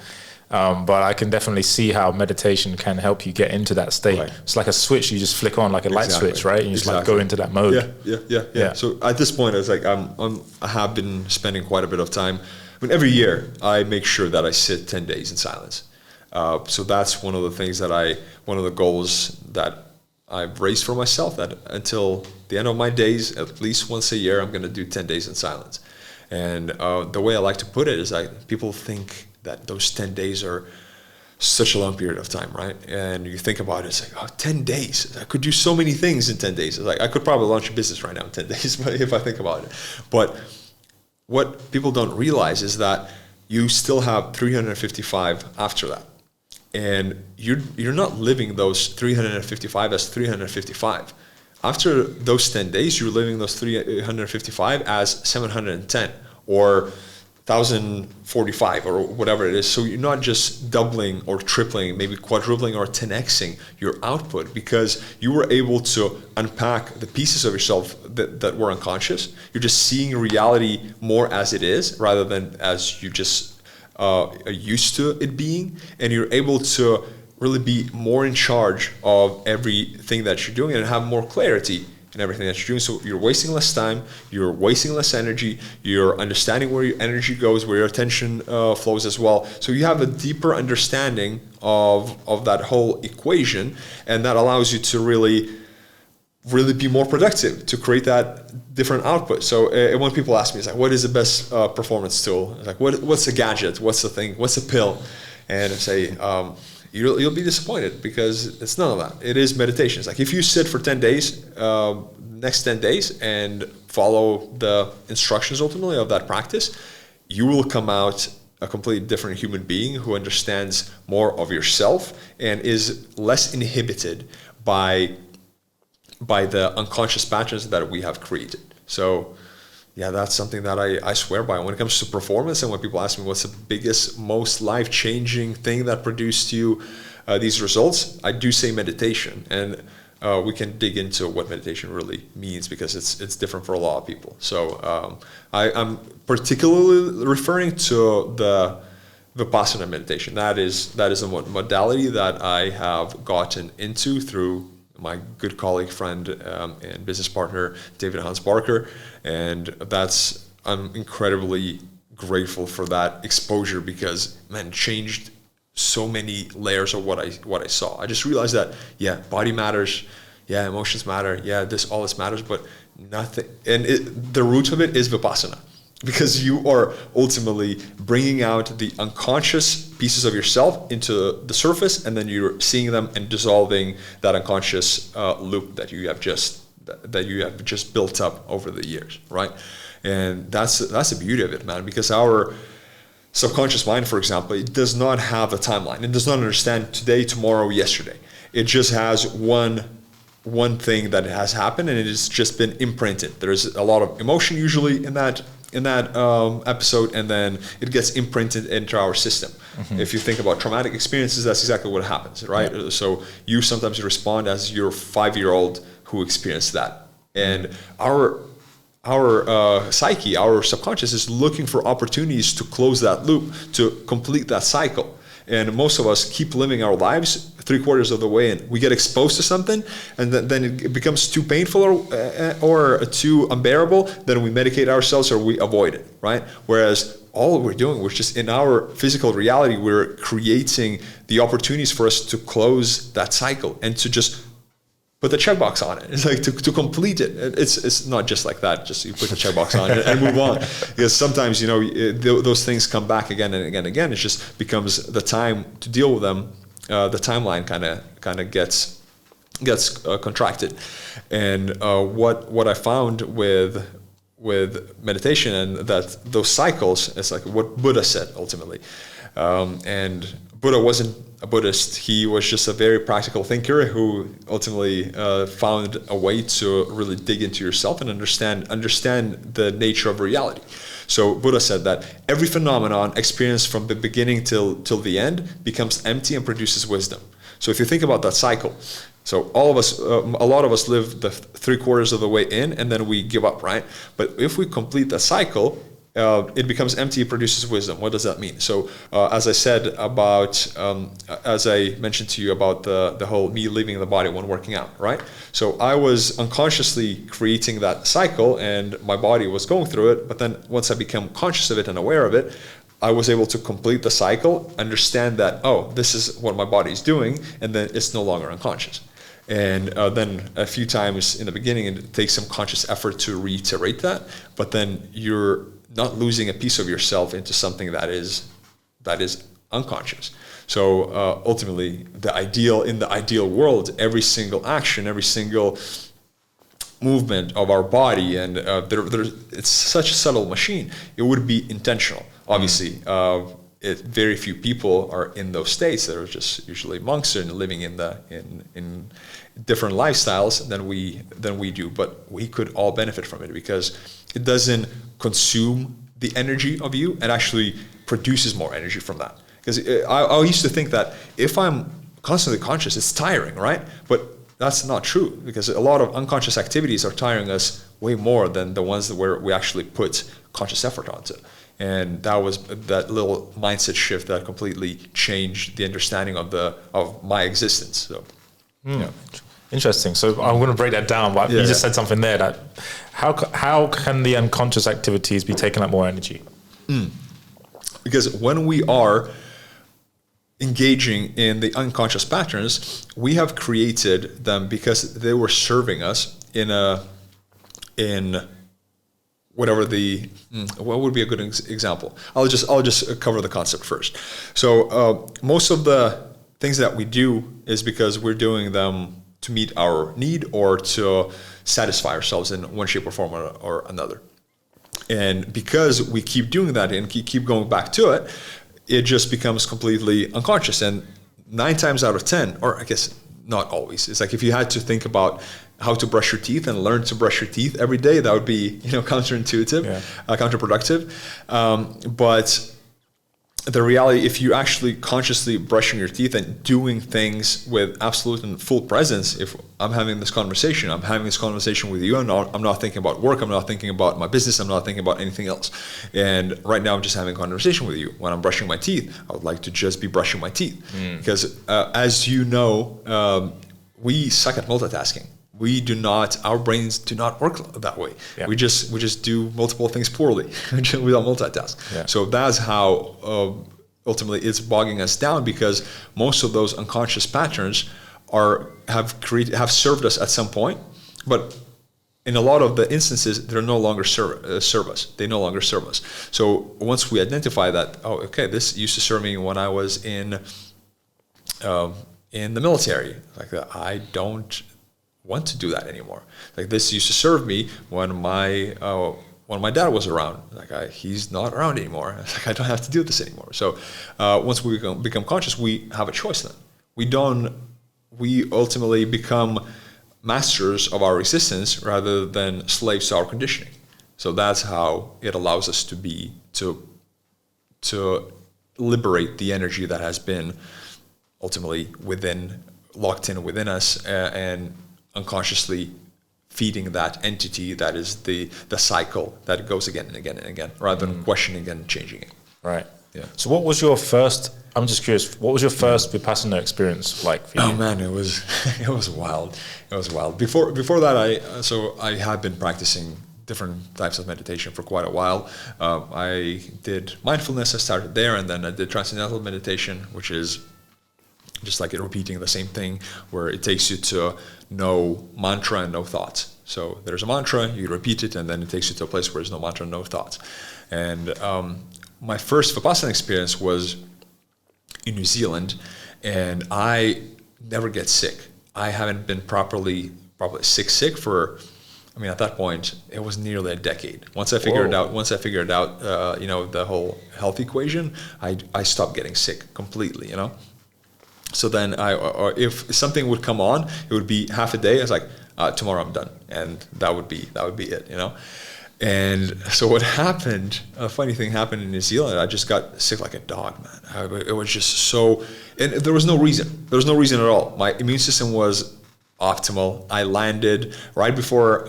But I can definitely see how meditation can help you get into that state. Right. It's like a switch you just flick on, like a light switch, right? And you just like go into that mode. Yeah. So at this point, it's like I have been spending quite a bit of time. I mean, every year I make sure that I sit 10 days in silence. So that's one of the things one of the goals that I've raised for myself, that until the end of my days, at least once a year, I'm going to do 10 days in silence. And the way I like to put it is people think that those 10 days are such a long period of time, right? And you think about it, it's like, 10 days. I could do so many things in 10 days. It's like I could probably launch a business right now in 10 days if I think about it. But what people don't realize is that you still have 355 after that. And you're not living those 355 as 355. After those 10 days, you're living those 355 as 710 or 1,045 or whatever it is. So you're not just doubling or tripling, maybe quadrupling or 10xing your output, because you were able to unpack the pieces of yourself that were unconscious. You're just seeing reality more as it is rather than as you just are used to it being. And you're able to really be more in charge of everything that you're doing and have more clarity in everything that you're doing. So you're wasting less time, you're wasting less energy, you're understanding where your energy goes, where your attention flows as well. So you have a deeper understanding of that whole equation, and that allows you to really be more productive, to create that different output. So when people ask me, it's like, what is the best performance tool? It's like, what's a gadget? What's the thing? What's a pill? And I say, you'll be disappointed, because it's none of that. It is meditation. It's like if you sit for 10 days, next 10 days, and follow the instructions ultimately of that practice, you will come out a completely different human being who understands more of yourself and is less inhibited by the unconscious patterns that we have created. So yeah, that's something that I swear by. When it comes to performance, and when people ask me what's the biggest, most life-changing thing that produced you these results, I do say meditation. And we can dig into what meditation really means, because it's different for a lot of people. So I'm particularly referring to the Vipassana meditation. That is a modality that I have gotten into through my good colleague, friend, and business partner, David Hans Barker. And I'm incredibly grateful for that exposure, because, man, changed so many layers of what I saw. I just realized that, yeah, body matters, yeah, emotions matter, yeah, all this matters, but nothing. And the root of it is Vipassana, because you are ultimately bringing out the unconscious pieces of yourself into the surface, and then you're seeing them and dissolving that unconscious loop that you have just built up over the years, right? And that's the beauty of it, man, because our subconscious mind, for example, it does not have a timeline. It does not understand today, tomorrow, yesterday. It just has one thing that has happened, and it has just been imprinted. There's a lot of emotion usually in that episode, and then it gets imprinted into our system. Mm-hmm. If you think about traumatic experiences, that's exactly what happens, right? Yeah. So you sometimes respond as your 5-year-old who experienced that, and our psyche, our subconscious, is looking for opportunities to close that loop, to complete that cycle. And most of us keep living our lives 3/4 of the way in. We get exposed to something, and then it becomes too painful or too unbearable. Then we medicate ourselves, or we avoid it, right? Whereas all we're doing, we're just in our physical reality, we're creating the opportunities for us to close that cycle and to just put the checkbox on it. It's like to complete it. It's not just like that. Just you put the checkbox on it and move on. Because sometimes, those things come back again and again and again. It just becomes the time to deal with them. The timeline kind of gets contracted. And what I found with meditation, and that those cycles, it's like what Buddha said ultimately. And Buddha wasn't a Buddhist. He was just a very practical thinker who ultimately found a way to really dig into yourself and understand the nature of reality. So Buddha said that every phenomenon experienced from the beginning till the end becomes empty and produces wisdom. So if you think about that cycle, so all of us, a lot of us live the 3/4 of the way in, and then we give up, right? But if we complete the cycle, it becomes empty, it produces wisdom. What does that mean? So as I said as I mentioned to you about the whole me leaving the body when working out, right? So I was unconsciously creating that cycle, and my body was going through it. But then once I became conscious of it and aware of it, I was able to complete the cycle, understand that, oh, this is what my body is doing, and then it's no longer unconscious. And then a few times in the beginning, it takes some conscious effort to reiterate that, but then you're not losing a piece of yourself into something that is unconscious. So ultimately, in the ideal world, every single action, every single movement of our body, and it's such a subtle machine, it would be intentional. Obviously, very few people are in those states. They're just usually monks and living in different lifestyles than we do. But we could all benefit from it, because it doesn't consume the energy of you, and actually produces more energy from that. Because I used to think that if I'm constantly conscious, it's tiring, right? But that's not true, because a lot of unconscious activities are tiring us way more than the ones where we actually put conscious effort onto. And that was that little mindset shift that completely changed the understanding of my existence. So, yeah. Interesting. So I'm going to break that down. But you just said something there that how can the unconscious activities be taking up more energy? Because when we are engaging in the unconscious patterns, we have created them because they were serving us in whatever what would be a good example? I'll just cover the concept first. So most of the things that we do is because we're doing them to meet our need or to satisfy ourselves in one shape or form or another. And because we keep doing that and keep going back to it, it just becomes completely unconscious. And 9 times out of 10, or I guess not always, it's like if you had to think about how to brush your teeth and learn to brush your teeth every day, that would be, counterintuitive, counterproductive. But the reality, if you're actually consciously brushing your teeth and doing things with absolute and full presence, if I'm having this conversation with you, I'm not thinking about work, I'm not thinking about my business, I'm not thinking about anything else. And right now I'm just having a conversation with you. When I'm brushing my teeth, I would like to just be brushing my teeth. Because as you know, we suck at multitasking. Our brains do not work that way. Yeah. We just do multiple things poorly. We don't multitask. Yeah. So that's how ultimately it's bogging us down, because most of those unconscious patterns have served us at some point, but in a lot of the instances, they're no longer serve us. They no longer serve us. So once we identify that, this used to serve me when I was in the military. Like I don't want to do that anymore. Like this used to serve me when my dad was around. Like he's not around anymore. Like I don't have to do this anymore. So once we become conscious, we have a choice. Then we ultimately become masters of our existence rather than slaves to our conditioning. So that's how it allows us to liberate the energy that has been ultimately locked in within us and unconsciously feeding that entity that is the cycle that goes again and again and again, rather than questioning and changing it. Right. Yeah. So what was your first, I'm just curious, what was your first Vipassana experience like for you? Oh man, it was wild. It was wild. Before that, I had been practicing different types of meditation for quite a while. I did mindfulness, I started there, and then I did transcendental meditation, which is just like repeating the same thing, where it takes you to no mantra and no thoughts. So there's a mantra, you repeat it, and then it takes you to a place where there's no mantra and no thoughts. And my first Vipassana experience was in New Zealand, and I never get sick. I haven't been probably sick for, at that point, it was nearly a decade. Once I figured out, the whole health equation, I stopped getting sick completely, So then if something would come on, it would be half a day. I was like, tomorrow I'm done. And that would be it, And so what happened, a funny thing happened in New Zealand. I just got sick like a dog, man. It was just so, and there was no reason. There was no reason at all. My immune system was optimal. I landed right before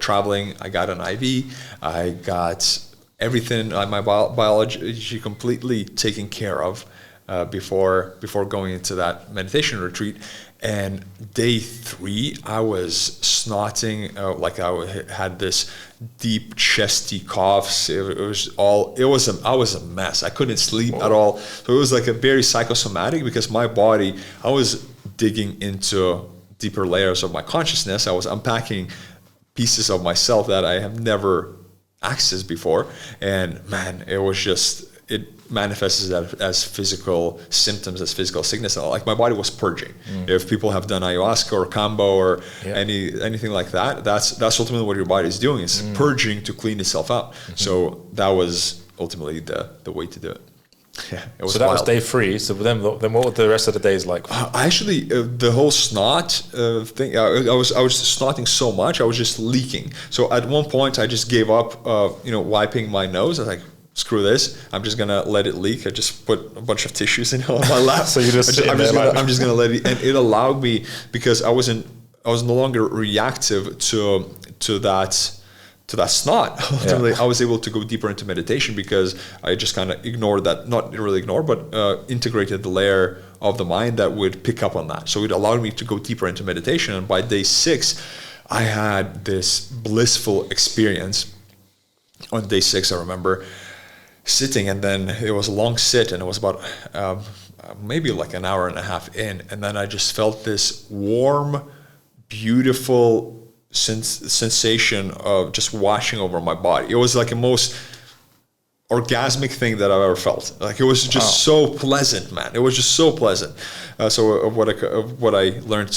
traveling. I got an IV. I got everything, my biology completely taken care of. Before going into that meditation retreat. And day 3, I was snotting, like I had this deep chesty coughs. I was a mess. I couldn't sleep at all. So it was like a very psychosomatic, because my body, I was digging into deeper layers of my consciousness. I was unpacking pieces of myself that I have never accessed before. And man, it manifests as physical symptoms, as physical sickness. Like my body was purging. If people have done ayahuasca or kambo or anything like that, that's ultimately what your body is doing. It's purging to clean itself out. So that was ultimately the way to do it. Yeah, it was. So that wild. was day 3. So then what were the rest of the days like? Actually, the whole snot thing. I was snotting so much, I was just leaking. So at one point, I just gave up. Wiping my nose. I was like, screw this, I'm just gonna let it leak. I just put a bunch of tissues on my lap. So you just I'm just gonna let it, and it allowed me, because I was no longer reactive to that snot. Ultimately, I was able to go deeper into meditation, because I just kind of ignored that, not really ignored, but integrated the layer of the mind that would pick up on that. So it allowed me to go deeper into meditation. And by day 6, I had this blissful experience. On day 6, I remember sitting, and then it was a long sit, and it was about maybe like an hour and a half in, and then I just felt this warm, beautiful sensation of just washing over my body. It was like the most orgasmic thing that I've ever felt. Like, it was just so pleasant, man. It was just so pleasant. So what I learned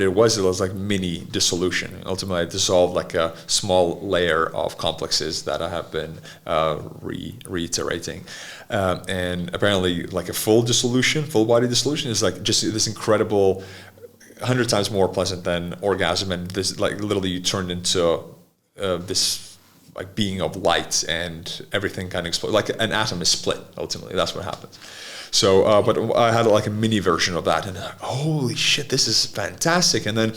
it was like mini dissolution. Ultimately, I dissolved like a small layer of complexes that I have been reiterating. And apparently, like a full body dissolution is like just this incredible, 100 times more pleasant than orgasm. And this, like, literally you turn into this like being of light, and everything kind of explodes. Like an atom is split. Ultimately, that's what happens. So, but I had like a mini version of that, and holy shit, this is fantastic. And then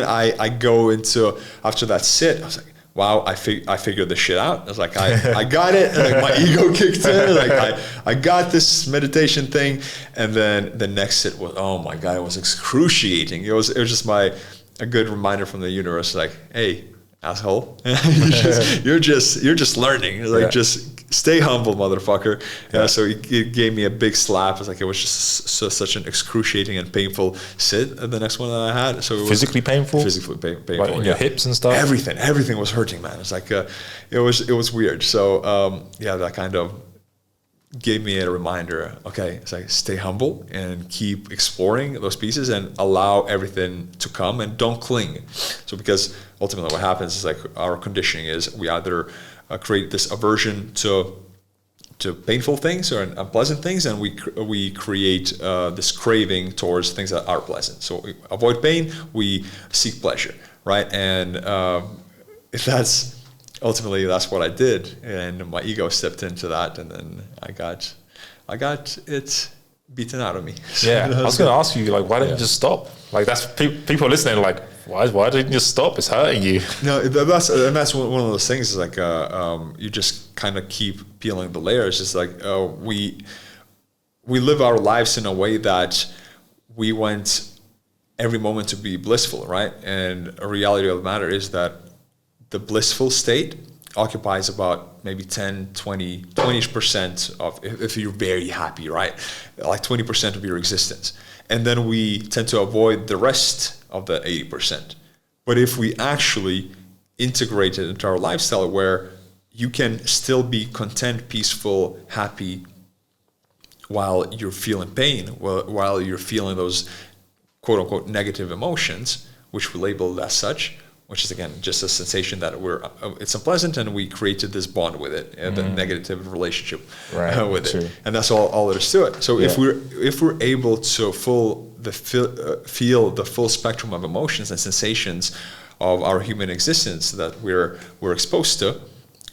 I go into, after that sit, I was like, wow, I figured this shit out. I was like, I got it. And like my ego kicked in. Like I got this meditation thing. And then the next sit was, oh my God, it was excruciating. It was just a good reminder from the universe, like, hey, asshole, you're just learning. Like, just stay humble, motherfucker. So it gave me a big slap. It's like, it was just such an excruciating and painful sit. The next one that I had, so it physically painful, painful, like in your hips and stuff. Everything was hurting, man. It's like it was weird. So that kind of gave me a reminder. Okay, it's like, stay humble and keep exploring those pieces and allow everything to come, and don't cling. So because ultimately what happens is, like, our conditioning is we either create this aversion to painful things or unpleasant things, and we create this craving towards things that are pleasant. So we avoid pain, we seek pleasure, right? And that's ultimately what I did, and my ego stepped into that, and then I got it beaten out of me. Yeah, I was going to ask you, like, why didn't you just stop? Like, that's people listening, like, why didn't you stop? It's hurting you. No, that's one of those things. Is like you just kind of keep peeling the layers. It's like we live our lives in a way that we want every moment to be blissful, right? And a reality of the matter is that the blissful state occupies about maybe 20% of, if you're very happy, right? Like 20% of your existence. And then we tend to avoid the rest of the 80%. But if we actually integrate it into our lifestyle, where you can still be content, peaceful, happy, while you're feeling pain, while you're feeling those quote unquote negative emotions, which we label as such, which is, again, just a sensation that it's unpleasant, and we created this bond with it, the negative relationship with it, and that's all there is to it. So if we're able to feel the full spectrum of emotions and sensations of our human existence that we're exposed to,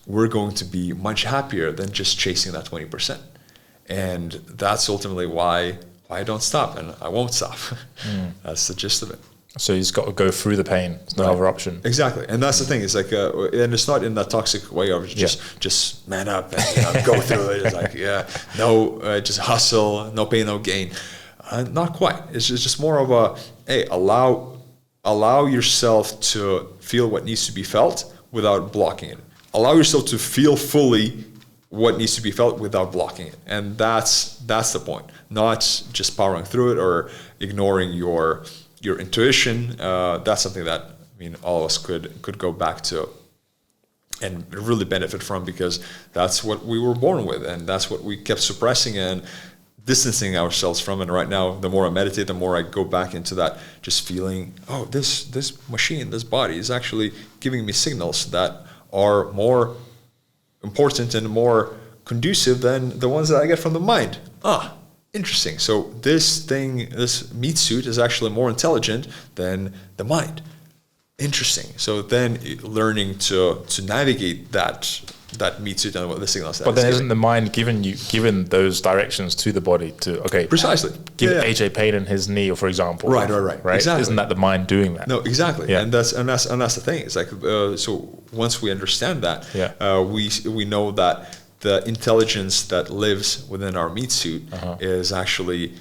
we're going to be much happier than just chasing that 20%, and that's ultimately why I don't stop, and I won't stop. That's the gist of it. So you just got to go through the pain. There's no other option. Exactly, and that's the thing. It's like, and it's not in that toxic way of just man up and go through it. It's like, just hustle, no pain, no gain. Not quite. It's just more of a, hey, allow yourself to feel what needs to be felt without blocking it. Allow yourself to feel fully what needs to be felt without blocking it, and that's the point. Not just powering through it or ignoring your intuition. That's something that, I mean, all of us could go back to and really benefit from, because that's what we were born with, and that's what we kept suppressing and distancing ourselves from. And right now, the more I meditate, the more I go back into that, just feeling, oh, this machine, this body is actually giving me signals that are more important and more conducive than the ones that I get from the mind. Interesting. So this meat suit is actually more intelligent than the mind. Interesting. So then learning to navigate that meat suit and what the signals. But then isn't the mind given those directions to the body to precisely give AJ pain in his knee, for example? Right. Exactly. Isn't that the mind doing that? No, exactly. Yeah. And that's the thing. It's like so once we understand that, we know that the intelligence that lives within our meat suit is actually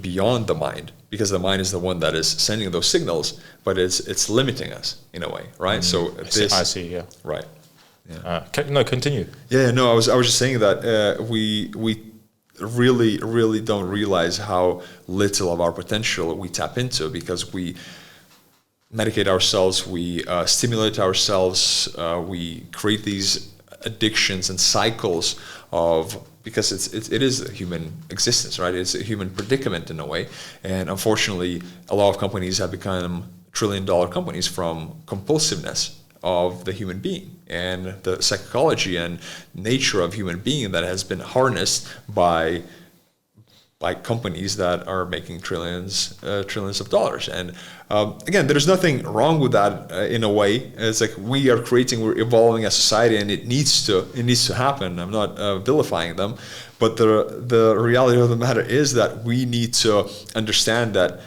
beyond the mind, because the mind is the one that is sending those signals, but it's limiting us in a way, right? So I see. Yeah. Right. Yeah. Continue. Yeah. No, I was just saying that we really don't realize how little of our potential we tap into, because we medicate ourselves, we stimulate ourselves, we create these addictions and cycles of, because it is a human existence, right? It's a human predicament in a way. And unfortunately, a lot of companies have become trillion-dollar companies from compulsiveness of the human being and the psychology and nature of human being that has been harnessed by companies that are making trillions of dollars. And again, there's nothing wrong with that in a way. It's like we're evolving as society, and it needs to happen. I'm not vilifying them, but the reality of the matter is that we need to understand that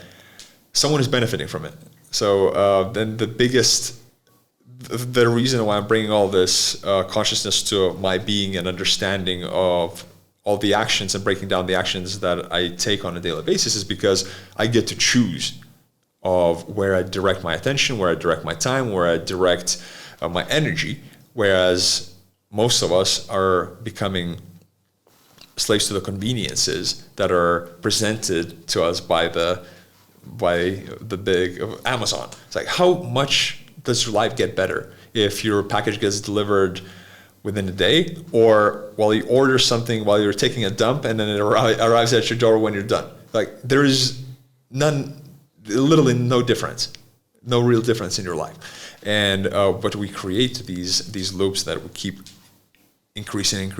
someone is benefiting from it. So then the reason why I'm bringing all this consciousness to my being and understanding of all the actions and breaking down the actions that I take on a daily basis is because I get to choose of where I direct my attention, where I direct my time, where I direct my energy, whereas most of us are becoming slaves to the conveniences that are presented to us by the big Amazon. It's like, how much does your life get better if your package gets delivered within a day, or while you order something while you're taking a dump and then it arrives at your door when you're done? Like, there is literally no difference, no real difference in your life. And but we create these loops that we keep increasing,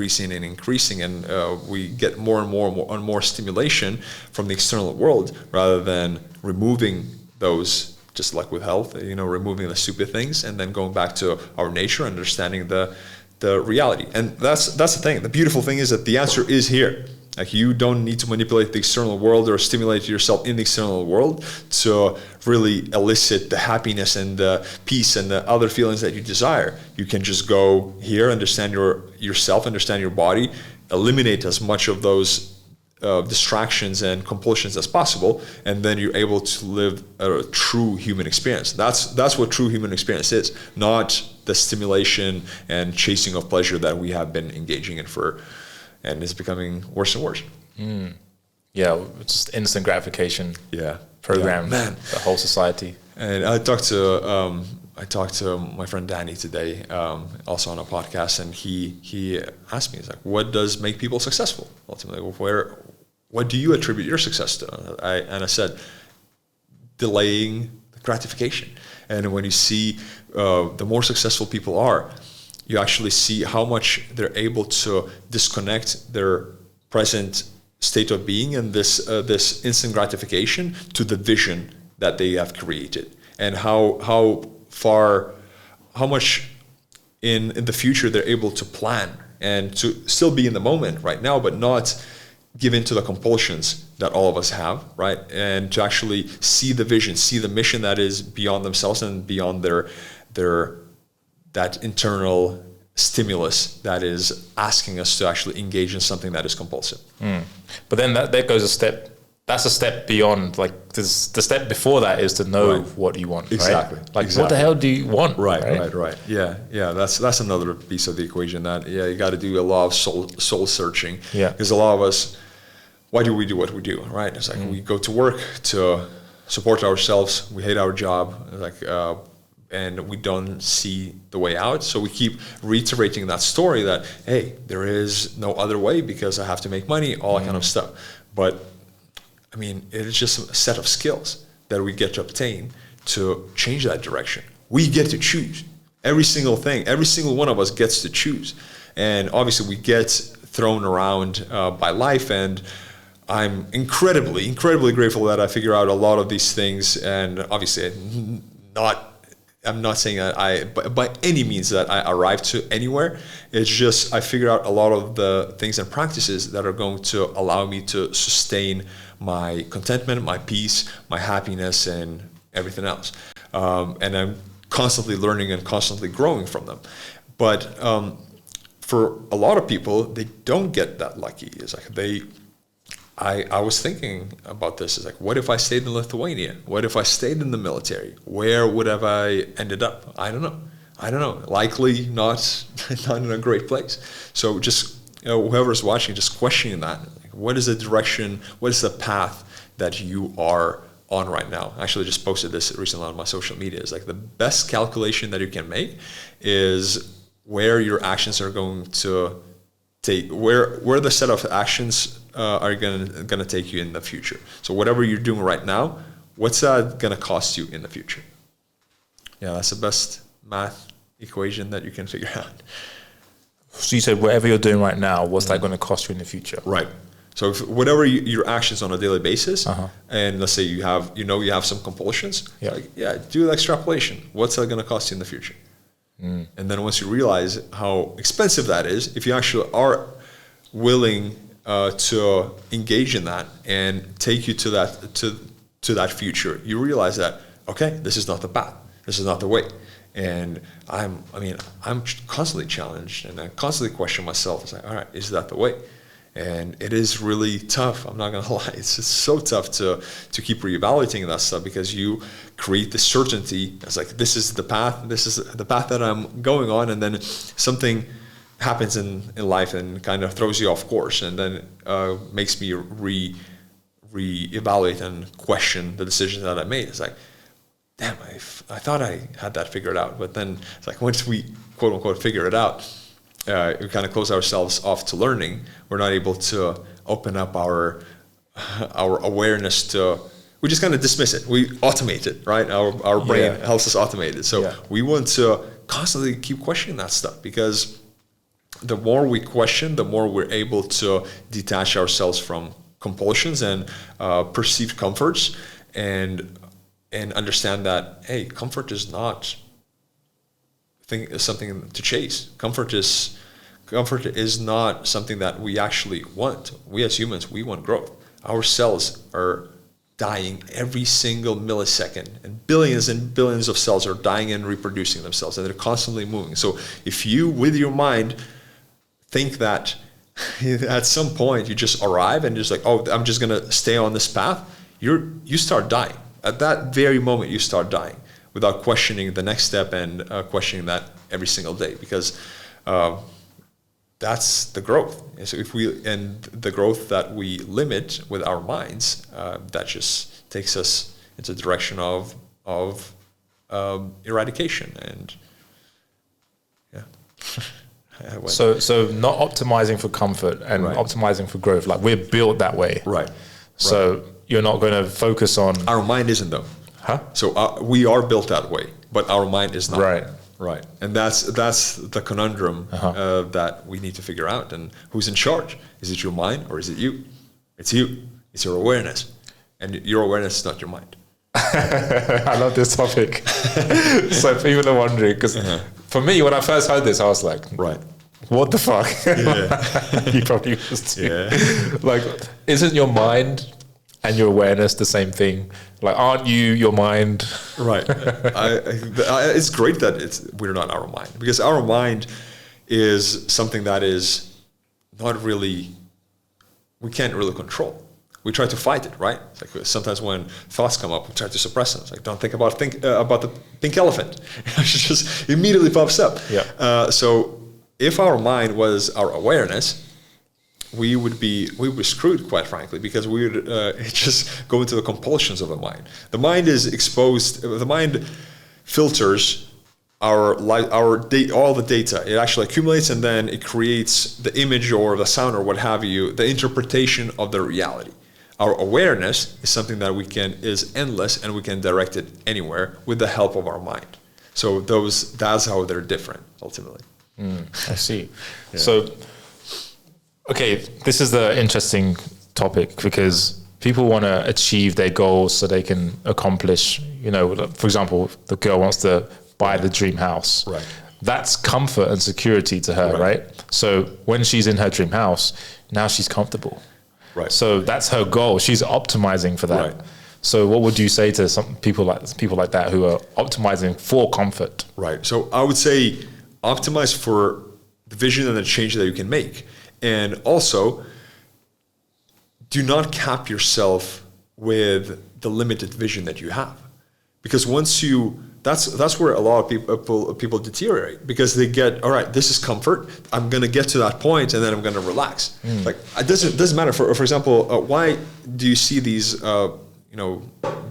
and we get more and more stimulation from the external world rather than removing those. Just like with health, removing the stupid things and then going back to our nature, understanding the reality. And that's the thing. The beautiful thing is that the answer is here. Like, you don't need to manipulate the external world or stimulate yourself in the external world to really elicit the happiness and the peace and the other feelings that you desire. You can just go here, understand yourself, understand your body, eliminate as much of those distractions and compulsions as possible, and then you're able to live a true human experience. That's what true human experience is, not the stimulation and chasing of pleasure that we have been engaging in and it's becoming worse and worse. Yeah, it's just instant gratification. Program, man. The whole society. And I talked to my friend Danny today, also on a podcast, and he asked me, he's like, what does make people successful? Ultimately, what do you attribute your success to? I said, delaying gratification. And when you see the more successful people are, you actually see how much they're able to disconnect their present state of being and this instant gratification to the vision that they have created, and how much in the future they're able to plan and to still be in the moment right now, but not give in to the compulsions that all of us have, right? And to actually see the vision, see the mission that is beyond themselves and beyond that internal stimulus that is asking us to actually engage in something that is compulsive. But then that goes a step. That's a step beyond. Like, the step before that is to know what you want. Exactly. Right? Like, what the hell do you want? Right. Yeah. That's another piece of the equation. That you got to do a lot of soul searching. Yeah. Because a lot of us, why do we do what we do? Right. It's like we go to work to support ourselves. We hate our job. And we don't see the way out. So we keep reiterating that story that, hey, there is no other way because I have to make money, all that kind of stuff. But I mean, it is just a set of skills that we get to obtain to change that direction. We get to choose every single thing. Every single one of us gets to choose. And obviously we get thrown around by life, and I'm incredibly grateful that I figure out a lot of these things. And obviously I'm not saying that by any means that I arrived to anywhere. It's just I figured out a lot of the things and practices that are going to allow me to sustain my contentment, my peace, my happiness, and everything else. And I'm constantly learning and constantly growing from them. But for a lot of people, they don't get that lucky. It's like I was thinking about this. It's like, what if I stayed in Lithuania? What if I stayed in the military? Where would have I ended up? I don't know. Likely not in a great place. So just whoever's watching, just questioning that. Like, what is the direction? What is the path that you are on right now? I actually just posted this recently on my social media. It's like the best calculation that you can make is where your actions are going to take, where the set of actions are gonna take you in the future. So whatever you're doing right now, what's that gonna cost you in the future? Yeah, that's the best math equation that you can figure out. So you said whatever you're doing right now, what's that going to cost you in the future? Right. So if whatever your actions on a daily basis, and let's say you have some compulsions, do the extrapolation. What's that going to cost you in the future? And then once you realize how expensive that is, if you actually are willing to engage in that and take you to that future, you realize that, okay, this is not the path. This is not the way. And I'm constantly challenged, and I constantly question myself. It's like, all right, is that the way? And it is really tough. I'm not gonna lie. It's just so tough to keep reevaluating that stuff, because you create the certainty. It's like, this is the path. This is the path that I'm going on, and then something happens in life and kind of throws you off course, and then makes me reevaluate and question the decisions that I made. It's like, damn, I thought I had that figured out. But then it's like, once we quote unquote figure it out, we kind of close ourselves off to learning. We're not able to open up our awareness to, we just kind of dismiss it. We automate it, right? Our brain helps us automate it. So we want to constantly keep questioning that stuff, because the more we question, the more we're able to detach ourselves from compulsions and perceived comforts, and understand that, hey, comfort is not something to chase. Comfort is not something that we actually want. We as humans, we want growth. Our cells are dying every single millisecond, and billions of cells are dying and reproducing themselves, and they're constantly moving. So if you, with your mind, think that at some point you just arrive and just like, oh, I'm just gonna stay on this path, you start dying. At that very moment, you start dying without questioning the next step and questioning that every single day, because that's the growth. And so the growth that we limit with our minds, that just takes us into the direction of eradication. And So not optimizing for comfort and optimizing for growth. Like, we're built that way. Right. So you're not going to focus on... Our mind isn't, though. Huh? So we are built that way, but our mind is not. Right. Right. And that's the conundrum that we need to figure out. And who's in charge? Is it your mind or is it you? It's you. It's your awareness. And your awareness is not your mind. I love this topic. So people are wondering, because for me, when I first heard this, I was like, right, what the fuck? Yeah. You probably was too. Yeah. Like, isn't your mind and your awareness the same thing? Like, aren't you your mind? Right. It's great that we're not our mind, because our mind is something that is not really, we can't really control. We try to fight it, right? It's like sometimes when thoughts come up, we try to suppress them. It's like, don't think about the pink elephant. It just immediately pops up. Yeah. So if our mind was our awareness, we would be screwed, quite frankly, because we would just go into the compulsions of the mind. The mind is exposed. The mind filters all the data. It actually accumulates, and then it creates the image or the sound or what have you, the interpretation of the reality. Our awareness is something that is endless, and we can direct it anywhere with the help of our mind. So that's how they're different, ultimately. I see. Yeah. So, okay, this is the interesting topic, because people want to achieve their goals so they can accomplish, for example, the girl wants to buy the dream house. Right. That's comfort and security to her, right? So when she's in her dream house, now she's comfortable. Right. So that's her goal. She's optimizing for that. Right. So what would you say to some people like that who are optimizing for comfort? Right. So I would say optimize for the vision and the change that you can make. And also, do not cap yourself with the limited vision that you have. Because once that's where a lot of people deteriorate, because they get, all right, this is comfort, I'm going to get to that point and then I'm going to relax. Like, it doesn't matter. For example, why do you see these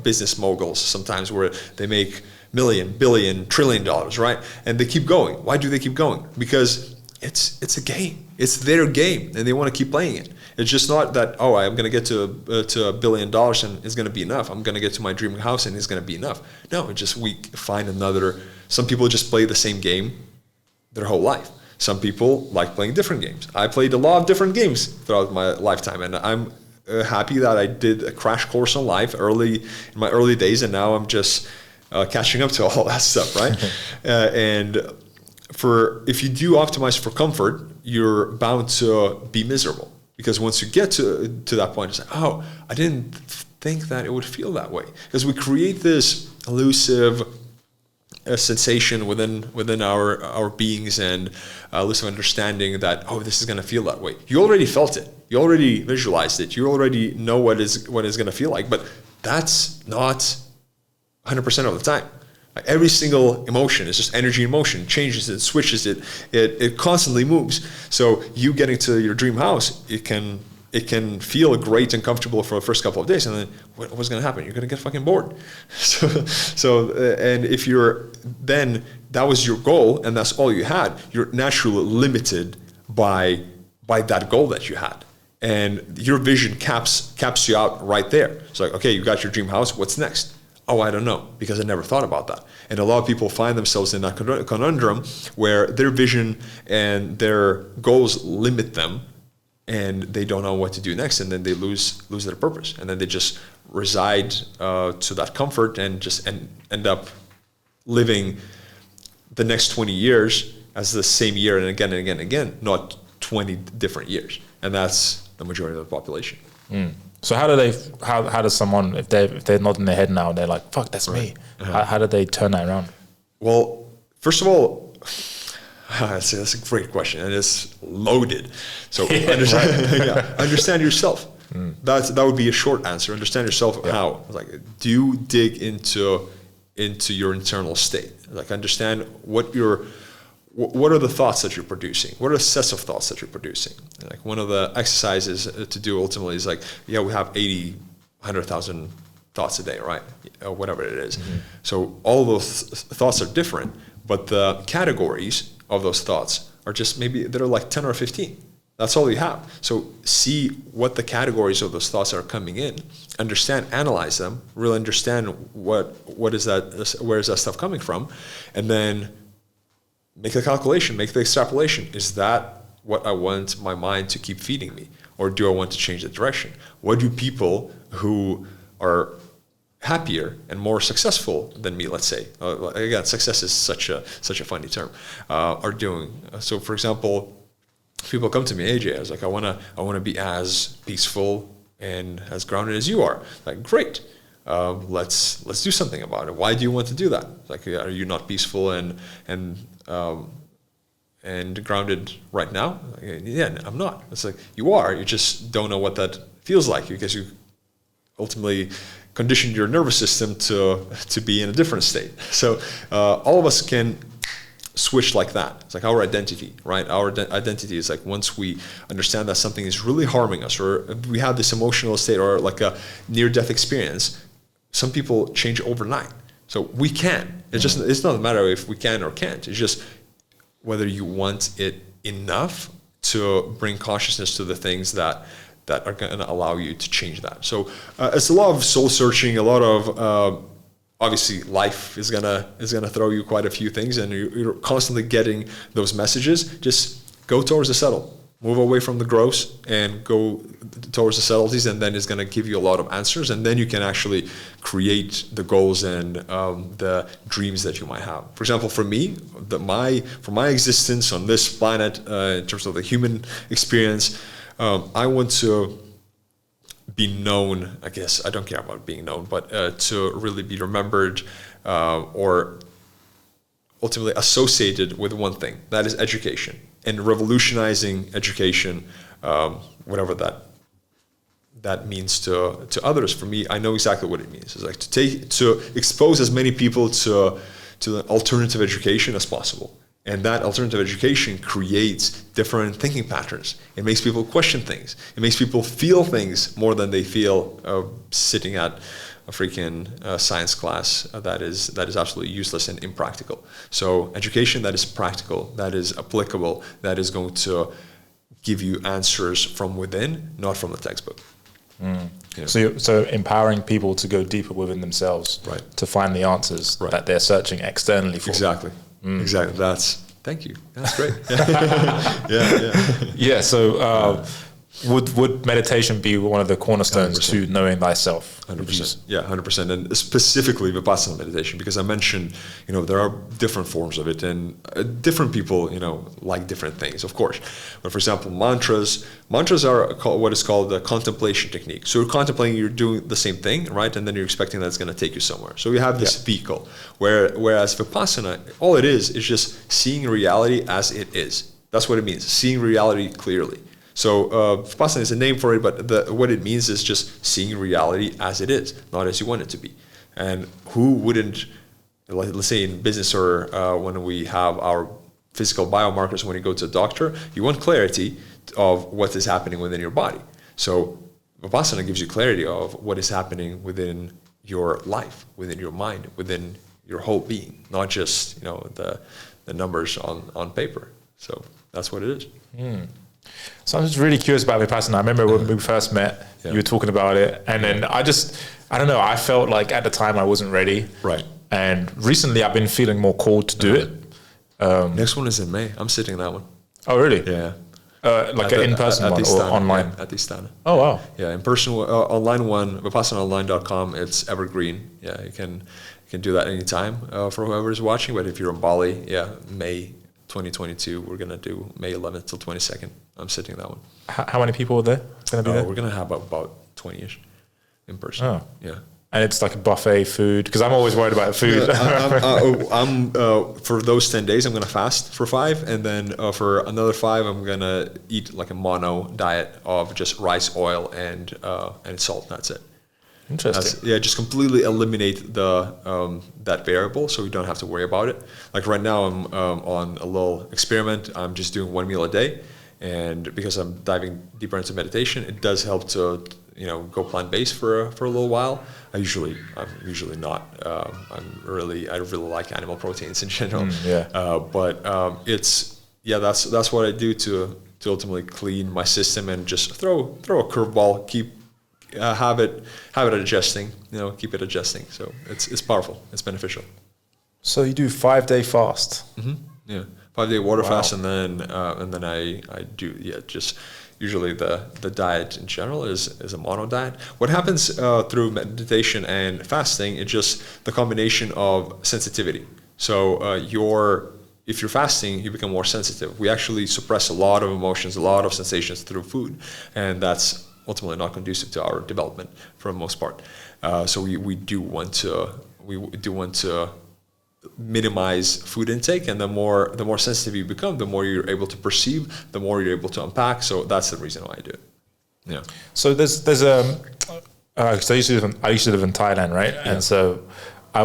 business moguls sometimes where they make million, billion, $trillion, right? And they keep going. Why do they keep going? Because it's a game. It's their game, and they want to keep playing it. It's just not that, oh, I'm going to get to $1 billion and it's going to be enough. I'm going to get to my dream house and it's going to be enough. No, it's just we find another. Some people just play the same game their whole life. Some people like playing different games. I played a lot of different games throughout my lifetime, and I'm happy that I did a crash course on life in my early days, and now I'm just catching up to all that stuff, right? And if you do optimize for comfort, you're bound to be miserable. Because once you get to that point, it's like, oh, I didn't think that it would feel that way. Because we create this elusive sensation within our beings and elusive understanding that, oh, this is going to feel that way. You already felt it. You already visualized it. You already know what it's going to feel like. But that's not 100% of the time. Like every single emotion is just energy in motion, changes it, switches it, it constantly moves. So you getting to your dream house, it can feel great and comfortable for the first couple of days, and then what's going to happen? You're going to get fucking bored. And if then that was your goal and that's all you had, you're naturally limited by that goal that you had. And your vision caps you out right there. It's like, okay, you got your dream house, what's next? Oh, I don't know, because I never thought about that. And a lot of people find themselves in that conundrum where their vision and their goals limit them, and they don't know what to do next, and then they lose their purpose, and then they just reside to that comfort and just end up living the next 20 years as the same year and again and again and again, not 20 different years, and that's the majority of the population. So how does someone, if they're not in their head now, they're like, fuck, that's me. How do they turn that around? Well, first of all, that's a great question, and it's loaded. So understand yourself. That would be a short answer. Understand yourself. How? Like, do dig into your internal state. Like, understand what are the thoughts that you're producing? What are the sets of thoughts that you're producing? Like, one of the exercises to do ultimately is like, we have 80, 100,000 thoughts a day, right? Or whatever it is. So all those thoughts are different, but the categories of those thoughts are just maybe they're like 10 or 15. That's all you have. So see what the categories of those thoughts are coming in, understand, analyze them, really understand what is that, where is that stuff coming from, and then make the calculation, make the extrapolation. Is that what I want my mind to keep feeding me? Or do I want to change the direction? What do people who are happier and more successful than me, let's say, again, success is such a funny term, are doing? So for example, people come to me, AJ, I was like, I want to be as peaceful and as grounded as you are. Like, great. Let's do something about it. Why do you want to do that? Like, are you not peaceful and grounded right now? Like, yeah, I'm not. It's like, you are. You just don't know what that feels like because you ultimately conditioned your nervous system to be in a different state. So all of us can switch like that. It's like our identity, right? Our identity is like, once we understand that something is really harming us, or we have this emotional state, or like a near-death experience, some people change overnight. So we can. It's not a matter of if we can or can't. It's just whether you want it enough to bring consciousness to the things that are going to allow you to change that. So it's a lot of soul searching, a lot of obviously life is gonna throw you quite a few things, and you're constantly getting those messages. Just go towards the subtle. Move away from the gross and go towards the subtleties, and then it's going to give you a lot of answers, and then you can actually create the goals and the dreams that you might have. For example, for me, for my existence on this planet, in terms of the human experience, I want to be known. I guess I don't care about being known, but to really be remembered or ultimately associated with one thing, that is education. And revolutionizing education, whatever that means to others. For me, I know exactly what it means. It's like to expose as many people to alternative education as possible. And that alternative education creates different thinking patterns. It makes people question things. It makes people feel things more than they feel sitting at freaking science class that is absolutely useless and impractical. So education that is practical, that is applicable, that is going to give you answers from within, not from the textbook. You know? So empowering people to go deeper within themselves, right, to find the answers that they're searching externally for. Exactly. Exactly. Thank you. That's great. Yeah. So would meditation be one of the cornerstones 100%. to knowing thyself? 100%. Yeah, 100%. And specifically Vipassana meditation, because I mentioned, there are different forms of it, and different people, like different things, of course. But for example, mantras are what is called the contemplation technique. So you're contemplating, you're doing the same thing, right? And then you're expecting that it's going to take you somewhere. So you have this vehicle, whereas Vipassana, all it is just seeing reality as it is. That's what it means, seeing reality clearly. So Vipassana is a name for it, but what it means is just seeing reality as it is, not as you want it to be. And who wouldn't, let's say in business or when we have our physical biomarkers, when you go to a doctor, you want clarity of what is happening within your body. So Vipassana gives you clarity of what is happening within your life, within your mind, within your whole being, not just the numbers on paper. So that's what it is. So I'm just really curious about Vipassana. I remember when we first met, you were talking about it, and then I don't know, I felt like at the time I wasn't ready. Right. And recently I've been feeling more called to do it. Next one is in May. I'm sitting in that one. Oh, really? Yeah. Like an in-person one or online? Yeah, at Istana. Oh, wow. Yeah, in-person, online one, vipassanaonline.com, it's evergreen. Yeah, you can do that anytime for whoever's watching, but if you're in Bali, May 2022, we're going to do May 11th till 22nd. I'm sitting in that one. How many people are there going to be there? We're going to have about 20-ish in person. Oh. Yeah. And it's like a buffet food, because I'm always worried about food. I'm for those 10 days, I'm going to fast for 5. And then for another 5, I'm going to eat like a mono diet of just rice, oil, and salt. That's it. Interesting. Just completely eliminate that variable, so we don't have to worry about it. Like right now, I'm on a little experiment. I'm just doing 1 meal a day, and because I'm diving deeper into meditation, it does help to go plant-based for a little while. I'm usually not. I really like animal proteins in general. But that's what I do to ultimately clean my system and just throw a curveball, keep. Have it adjusting, keep it adjusting. So it's powerful. It's beneficial. So you do 5-day fast. Mm-hmm. Yeah, 5-day water fast, and then I do just usually the diet in general is a mono diet. What happens through meditation and fasting is just the combination of sensitivity. So if you're fasting, you become more sensitive. We actually suppress a lot of emotions, a lot of sensations through food, and that's ultimately not conducive to our development for the most part. So we do want to minimize food intake, and the more sensitive you become, the more you're able to perceive, the more you're able to unpack. So that's the reason why I do it. Yeah. So there's so I used to live in Thailand, right? Yeah. And so I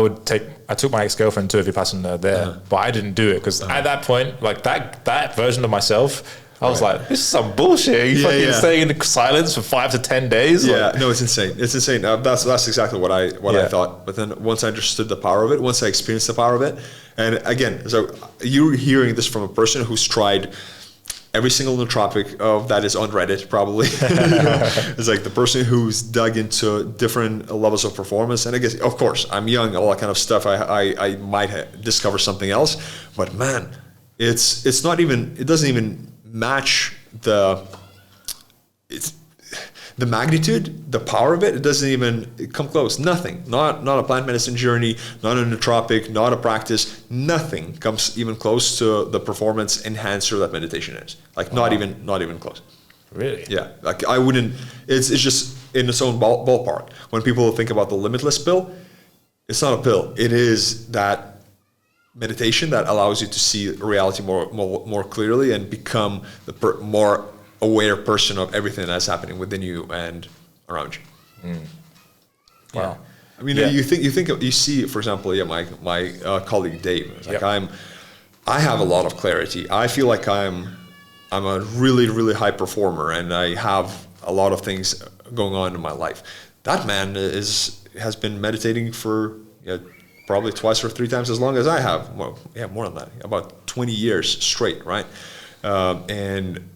took my ex-girlfriend to a Vipassana there, but I didn't do it because at that point, like that version of myself, I was like, this is some bullshit. You fucking staying in silence for 5 to 10 days. Yeah, no, it's insane. It's insane. That's exactly what I thought. But then once I understood the power of it, once I experienced the power of it, and again, so you're hearing this from a person who's tried every single nootropic that is on Reddit, probably. It's like the person who's dug into different levels of performance. And I guess, of course, I'm young, all that kind of stuff. I might discover something else, but man, it's not even. It doesn't even match the magnitude, the power of it. It doesn't even come close. Nothing. Not a plant medicine journey, not a nootropic, not a practice. Nothing comes even close to the performance enhancer that meditation is. Like not even close. Really? Yeah. Like I wouldn't. It's just in its own ballpark. When people think about the Limitless Pill, it's not a pill. It is that meditation that allows you to see reality more clearly and become the more aware person of everything that's happening within you and around you. Wow. Yeah. I mean, you see, for example, my colleague Dave. Like I have a lot of clarity. I feel like I'm a really, really high performer, and I have a lot of things going on in my life. That man is has been meditating for probably twice or three times as long as I have. Well, yeah, more than that, about 20 years straight, right? And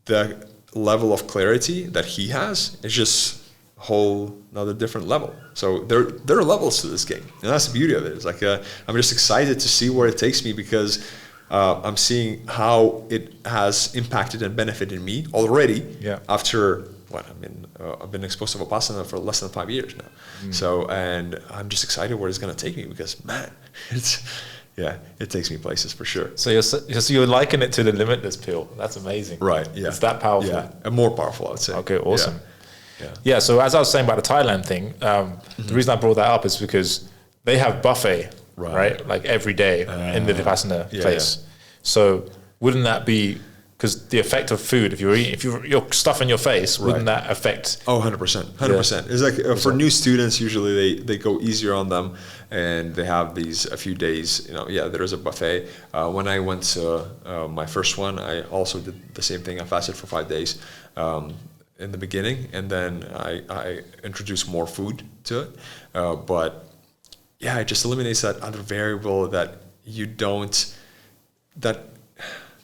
the level of clarity that he has is just a whole another different level. So there are levels to this game, and that's the beauty of it. It's like I'm just excited to see where it takes me, because I'm seeing how it has impacted and benefited me already. Yeah. After what I've been exposed to Vipassana for less than 5 years now. So, and I'm just excited where it's going to take me, because man, it takes me places for sure. So you're liking it to the Limitless Pill. That's amazing. Right. Yeah. It's that powerful. Yeah. And more powerful, I would say. Okay. Awesome. Yeah. So as I was saying about the Thailand thing, the reason I brought that up is because they have buffet, right? Like every day in the Vipassana place. Yeah. So wouldn't that be, because the effect of food, if you're stuffing your face, wouldn't that affect? Oh, 100%. 100%. It's like for new students, usually they go easier on them, and they have a few days, there is a buffet. When I went to my first one, I also did the same thing. I fasted for 5 days in the beginning, and then I introduced more food to it. But yeah, it just eliminates that other variable that you don't, that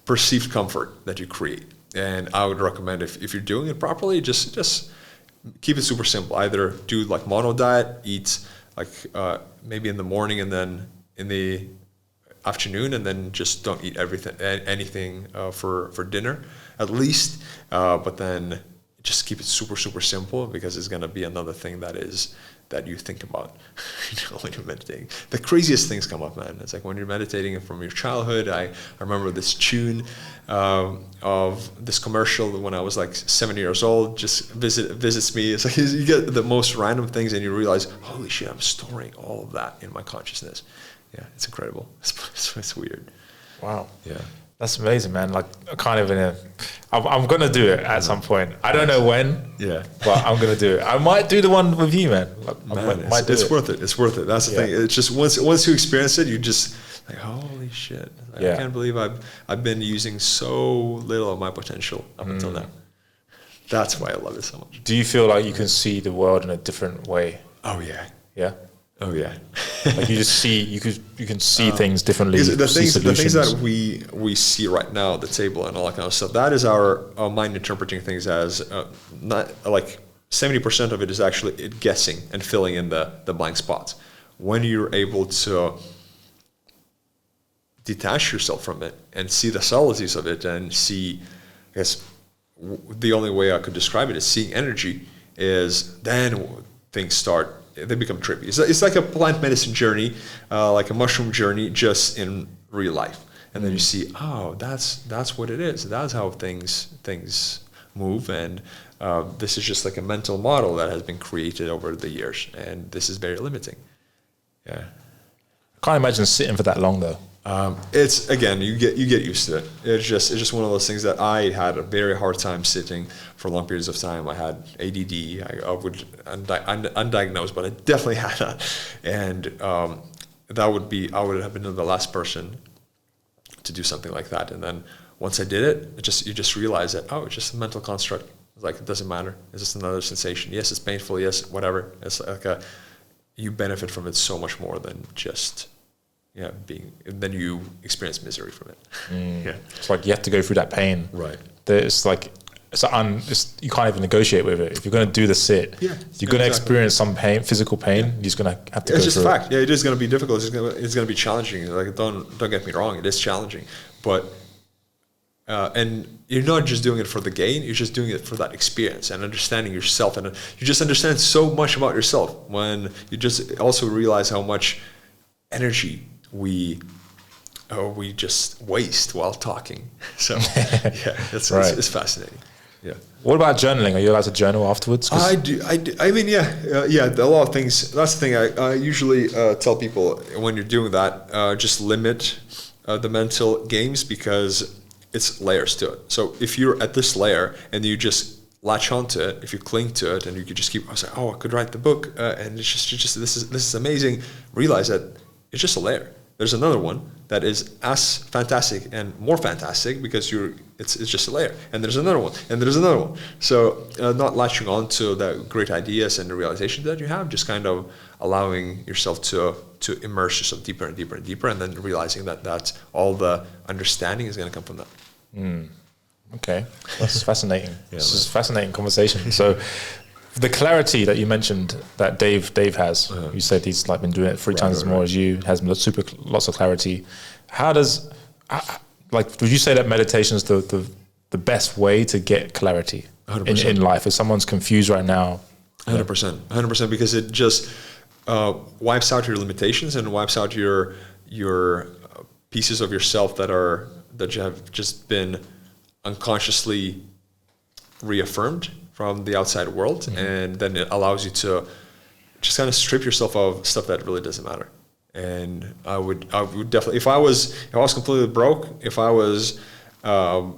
perceived comfort that you create. And I would recommend, if you're doing it properly, just keep it super simple. Either do like mono diet, eat like maybe in the morning and then in the afternoon, and then just don't eat anything for dinner at least. But then just keep it super, super simple, because it's going to be another thing that you think about when you're meditating. The craziest things come up, man. It's like when you're meditating from your childhood. I remember this tune of this commercial when I was like 7 years old, just visits me. It's like you get the most random things, and you realize, holy shit, I'm storing all of that in my consciousness. Yeah, it's incredible. It's weird. Wow. Yeah. That's amazing, man. Like, kind of I'm going to do it at some point. I don't know when, but I'm going to do it. I might do the one with you, man. It's worth it. It's worth it. That's the thing. It's just once you experience it, you just like, holy shit. I can't believe I've been using so little of my potential up until now. That's why I love it so much. Do you feel like you can see the world in a different way? Oh, yeah. Yeah? Oh yeah, like you just see, you can see things differently. The things that we see right now at the table and all that kind of stuff, that is our mind interpreting things as not like 70% of it is actually it guessing and filling in the blank spots. When you're able to detach yourself from it and see the subtleties of it, and see, I guess the only way I could describe it is seeing energy, is then things they become trippy. It's like a plant medicine journey, like a mushroom journey, just in real life. And then you see, oh, that's what it is. That's how things move. And this is just like a mental model that has been created over the years. And this is very limiting. Yeah. I can't imagine sitting for that long though. It's, again, you get used to it. It's just one of those things that I had a very hard time sitting for long periods of time. I had ADD. I would undiagnosed, but I definitely had that. And I would have been the last person to do something like that. And then once I did it, you just realize that, oh, it's just a mental construct. It's like, it doesn't matter. It's just another sensation. Yes, it's painful. Yes, whatever. It's like you benefit from it so much more than just then you experience misery from it. Yeah, it's like you have to go through that pain. Right. It's like you can't even negotiate with it. If you're going to do the sit, you're going to experience some pain, physical pain. You're just going to have to go through it. It's just a fact. Yeah, it is going to be difficult. It's going to be challenging. Like, don't get me wrong, it is challenging. But and you're not just doing it for the gain. You're just doing it for that experience and understanding yourself. And you just understand so much about yourself when you just also realize how much energy we just waste while talking. So it's fascinating. Yeah. What about journaling? Are you allowed to journal afterwards? I do. I mean, a lot of things. That's the thing I usually tell people when you're doing that, just limit the mental games, because it's layers to it. So if you're at this layer and you just latch onto it, if you cling to it and you could just keep, I was like, oh, I could write the book and it's just this is amazing. Realize that it's just a layer. There's another one that is as fantastic and more fantastic because it's just a layer, and there's another one, and there's another one. So not latching on to the great ideas and the realizations that you have, just kind of allowing yourself to immerse yourself deeper and deeper and deeper, and then realizing that that's all the understanding is going to come from that. Okay, that's fascinating. This is a fascinating conversation. So the clarity that you mentioned that Dave has, you said he's like been doing it 3 times as more as you, has lots of clarity. How does, like, would you say that meditation is the best way to get clarity in life? If someone's confused right now? 100%, because it just wipes out your limitations and wipes out your pieces of yourself that you have just been unconsciously reaffirmed from the outside world, and then it allows you to just kind of strip yourself of stuff that really doesn't matter. And I would definitely, if I was completely broke, if I was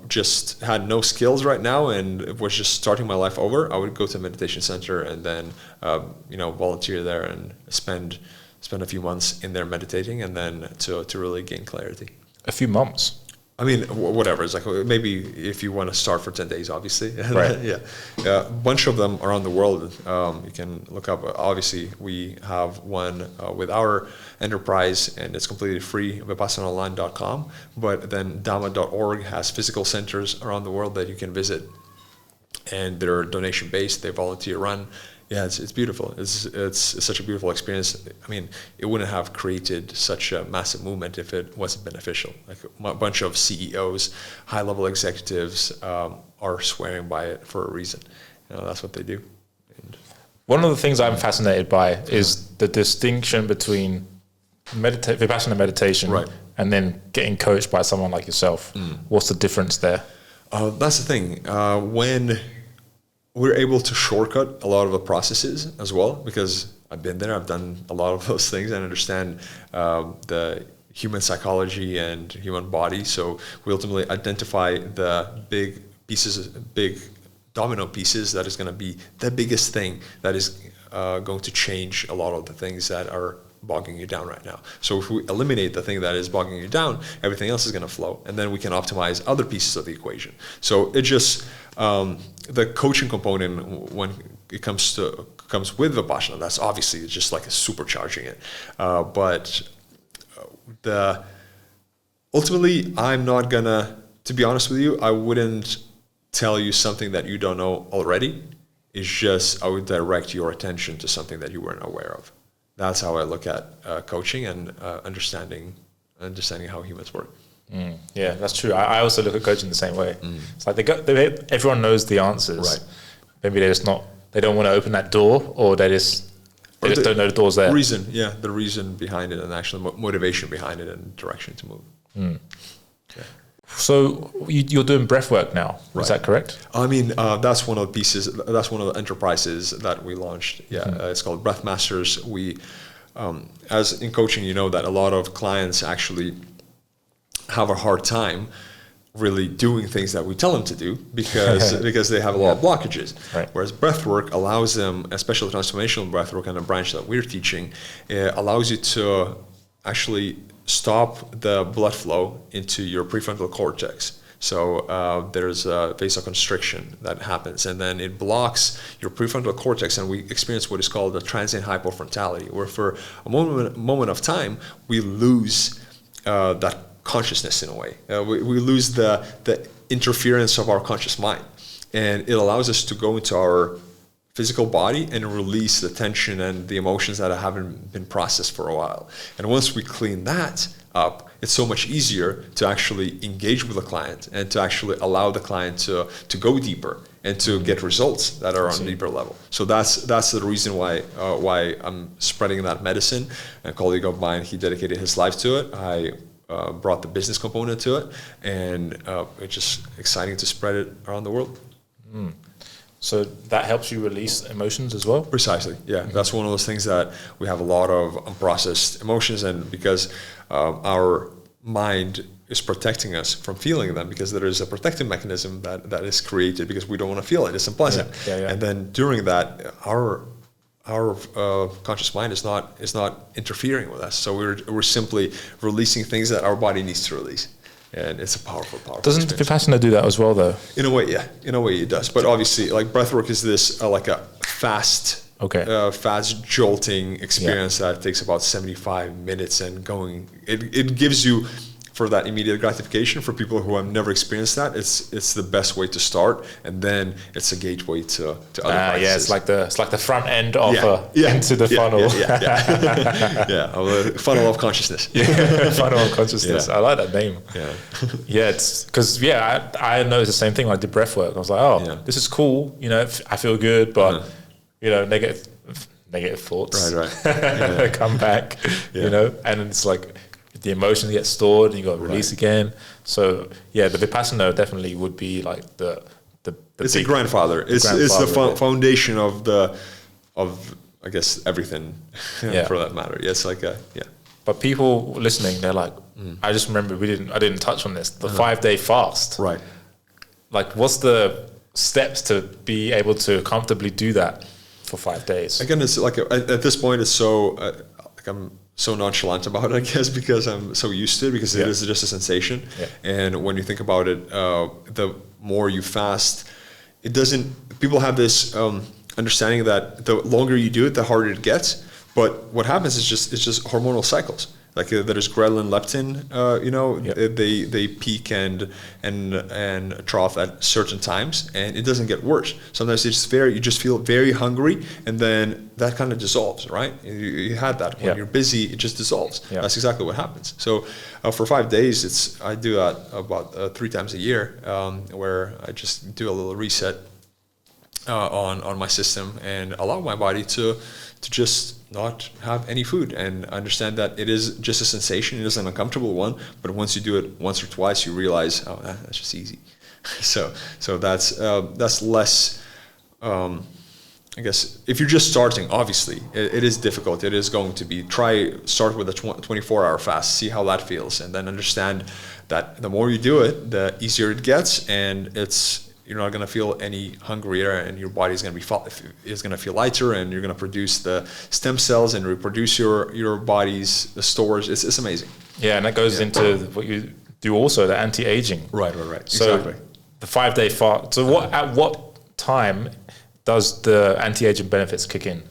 just had no skills right now and was just starting my life over, I would go to a meditation center and then volunteer there and spend a few months in there meditating, and then to really gain clarity. A few months. I mean, whatever. It's like maybe if you want to start for 10 days, obviously. Right. Yeah. A bunch of them around the world. You can look up. Obviously, we have one with our enterprise, and it's completely free, vipassanaonline.com. But then Dhamma.org has physical centers around the world that you can visit. And they're donation-based. They volunteer-run. Yeah, it's beautiful. It's such a beautiful experience. I mean, it wouldn't have created such a massive movement if it wasn't beneficial. Like a bunch of CEOs, high-level executives are swearing by it for a reason. That's what they do. And one of the things I'm fascinated by is the distinction between Vipassana meditation and then getting coached by someone like yourself. What's the difference there? That's the thing. When we're able to shortcut a lot of the processes as well, because I've been there, I've done a lot of those things and understand the human psychology and human body. So we ultimately identify the big domino pieces that is going to be the biggest thing that is going to change a lot of the things that are bogging you down right now. So if we eliminate the thing that is bogging you down, everything else is going to flow, and then we can optimize other pieces of the equation. So it just the coaching component, when it comes with Vipassana, that's obviously just like supercharging it. But ultimately, I'm not gonna, to be honest with you, I wouldn't tell you something that you don't know already. It's just I would direct your attention to something that you weren't aware of. That's how I look at coaching and understanding how humans work. Yeah, that's true. I also look at coaching the same way. It's like everyone knows the answers. Right. Maybe they don't want to open that door, or they just don't know the door's there. The reason behind it, and actually motivation behind it, and direction to move. Yeah. So you're doing breathwork now, is that correct? I mean, that's one of the pieces. That's one of the enterprises that we launched. Yeah, it's called Breath Masters. We, as in coaching, you know that a lot of clients actually have a hard time really doing things that we tell them to do because they have a lot of blockages. Right. Whereas breathwork allows them, especially transformational breathwork and a branch that we're teaching, it allows you to actually stop the blood flow into your prefrontal cortex. So there's a vasoconstriction that happens, and then it blocks your prefrontal cortex, and we experience what is called a transient hypofrontality, where for a moment of time, we lose that consciousness in a way. We lose the interference of our conscious mind, and it allows us to go into our physical body and release the tension and the emotions that haven't been processed for a while. And once we clean that up, it's so much easier to actually engage with the client and to actually allow the client to go deeper and to get results that are on a deeper level. So that's the reason why I'm spreading that medicine. A colleague of mine, he dedicated his life to it. I brought the business component to it, and it's just exciting to spread it around the world. So that helps you release emotions as well? Precisely, yeah. That's one of those things that we have a lot of unprocessed emotions, and because our mind is protecting us from feeling them, because there is a protective mechanism that is created because we don't want to feel it. It's unpleasant. And then during that, our conscious mind is not interfering with us. So we're simply releasing things that our body needs to release, and it's a powerful. Doesn't Vipassana do that as well, though? In a way, yeah. In a way, it does. But obviously, like breathwork is this like a fast, fast jolting experience that takes about 75 minutes, and it gives you, for that immediate gratification, for people who have never experienced that, it's the best way to start, and then it's a gateway to other practices. Yeah, it's like the front end of into the funnel. Funnel of consciousness. Funnel of consciousness. I like that name. It's because I noticed the same thing when I did breathwork. I was like, this is cool. You know, I feel good, but you know, negative thoughts come back. You know, and it's like, the emotions get stored and you got to release again. So the Vipassana definitely would be like the it's a grandfather. It's the foundation of I guess everything for that matter. It's like But people listening, they're like, I just remember I didn't touch on this. The 5-day fast. Right. Like, what's the steps to be able to comfortably do that for 5 days? Again, it's like at this point, it's so like I'm so nonchalant about it, I guess, because I'm so used to it, because it is just a sensation. And when you think about it, the more you fast, people have this understanding that the longer you do it, the harder it gets. But what happens is it's just hormonal cycles. Like there's ghrelin, leptin, they peak and trough at certain times, and it doesn't get worse. Sometimes you just feel very hungry, and then that kind of dissolves, right? You had that when you're busy, it just dissolves. That's exactly what happens. So for 5 days, I do that about 3 times a year, where I just do a little reset on my system and allow my body to just not have any food, and understand that it is just a sensation. It is an uncomfortable one, but once you do it once or twice, you realize, that's just easy. So that's less. I guess if you're just starting, obviously it is difficult. It is going to be. Start with a 24-hour fast, see how that feels, and then understand that the more you do it, the easier it gets, and you're not going to feel any hungrier, and your body is going to feel lighter, and you're going to produce the stem cells and reproduce your body's stores. It's amazing. Yeah, and that goes into what you do also, the anti-aging. Right. So exactly. The 5-day fast. So at what time does the anti-aging benefits kick in?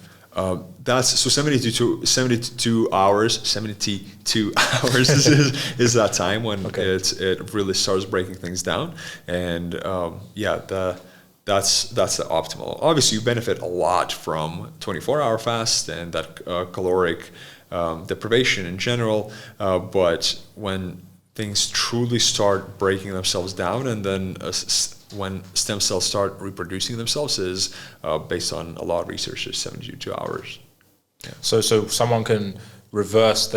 That's 72 hours. 72 hours is that time when it really starts breaking things down, and that's the optimal. Obviously, you benefit a lot from 24-hour fast and that caloric deprivation in general, but when things truly start breaking themselves down, and then when stem cells start reproducing themselves, is based on a lot of research, is 72 hours. Yeah. So someone can reverse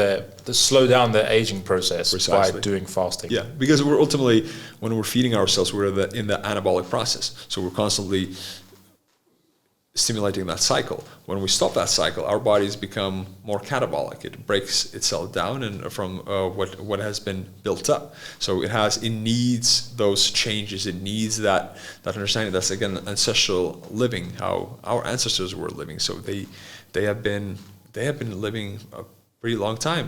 slow down their aging process by doing fasting. Yeah, because we're ultimately, when we're feeding ourselves, we're in the anabolic process. So we're constantly stimulating that cycle. When we stop that cycle, our bodies become more catabolic. It breaks itself down and from what has been built up. So it needs those changes. It needs that understanding. That's again ancestral living, how our ancestors were living. So they have been living a pretty long time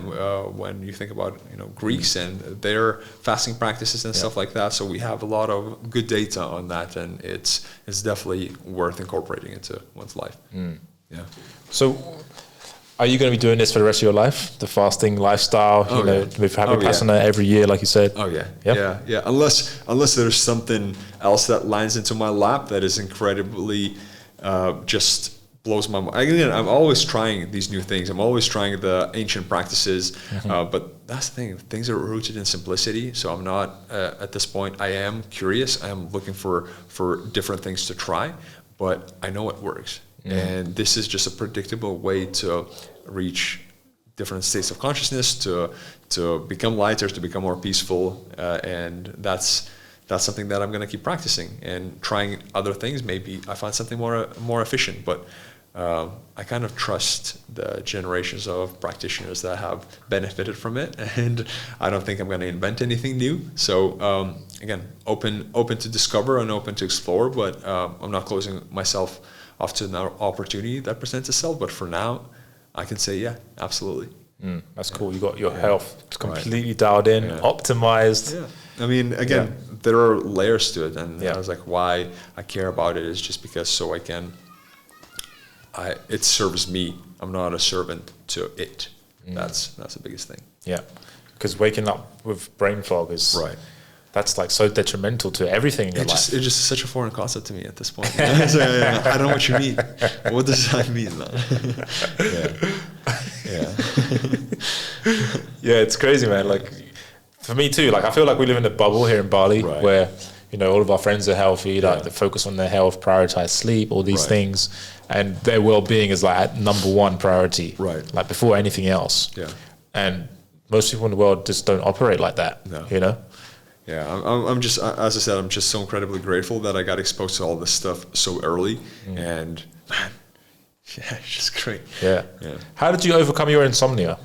when you think about Greeks and their fasting practices and stuff like that. So we have a lot of good data on that, and it's definitely worth incorporating into one's life. Yeah. So are you going to be doing this for the rest of your life? The fasting lifestyle, we've had Vipassana every year, like you said. Oh yeah. Yeah. Unless there's something else that lands into my lap that is incredibly just blows my mind. Again, I'm always trying these new things. I'm always trying the ancient practices, but that's the thing. Things are rooted in simplicity. So I'm not at this point. I am curious. I am looking for different things to try, but I know it works. And this is just a predictable way to reach different states of consciousness, to become lighter, to become more peaceful, and that's something that I'm going to keep practicing and trying other things. Maybe I find something more efficient, but I kind of trust the generations of practitioners that have benefited from it, and I don't think I'm going to invent anything new. So again, open to discover and open to explore, but I'm not closing myself to an opportunity that presents itself. But for now, I can say, yeah, absolutely. That's cool. You got your health completely dialed in, optimized. Yeah. I mean, again, there are layers to it. And I was like, why I care about it is just because so it serves me. I'm not a servant to it. That's the biggest thing. Yeah. Because waking up with brain fog is that's like so detrimental to everything in your life. It's just such a foreign concept to me at this point. So, I don't know what you mean. What does that mean, man? Yeah, it's crazy, man. Like for me too, like I feel like we live in a bubble here in Bali where, you know, all of our friends are healthy, like they focus on their health, prioritize sleep, all these things, and their well-being is like number one priority, like before anything else. And most people in the world just don't operate like that, you know? Yeah, I'm just, as I said, I'm just so incredibly grateful that I got exposed to all this stuff so early, and man, it's just great. Yeah. How did you overcome your insomnia?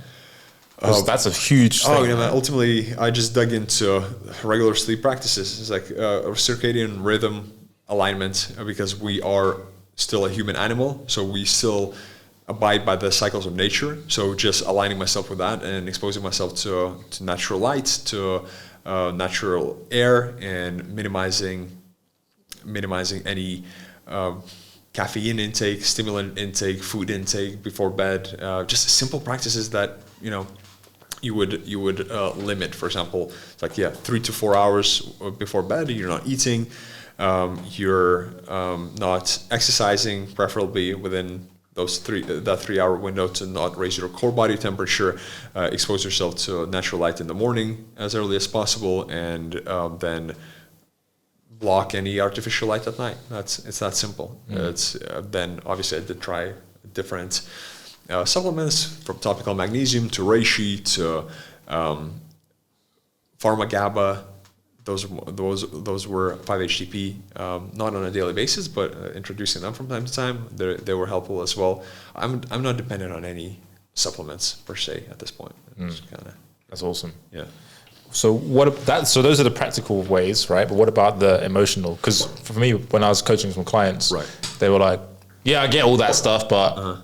Because that's a huge thing. Yeah, man. Ultimately, I just dug into regular sleep practices. It's like a circadian rhythm alignment, because we are still a human animal, so we still abide by the cycles of nature. So just aligning myself with that and exposing myself to natural light, to natural air, and minimizing any caffeine intake, stimulant intake, food intake before bed. Just simple practices that, you know, you would limit. For example, it's like 3 to 4 hours before bed, you're not eating, you're not exercising, preferably within that 3 hour window, to not raise your core body temperature, expose yourself to natural light in the morning as early as possible, and then block any artificial light at night. It's that simple. Then obviously I did try different supplements, from topical magnesium to reishi to pharma GABA. Those were 5-HTP, not on a daily basis, but introducing them from time to time. They were helpful as well. I'm not dependent on any supplements per se at this point. That's awesome. Yeah. So so those are the practical ways, right? But what about the emotional? Because for me, when I was coaching some clients, they were like, "Yeah, I get all that stuff, but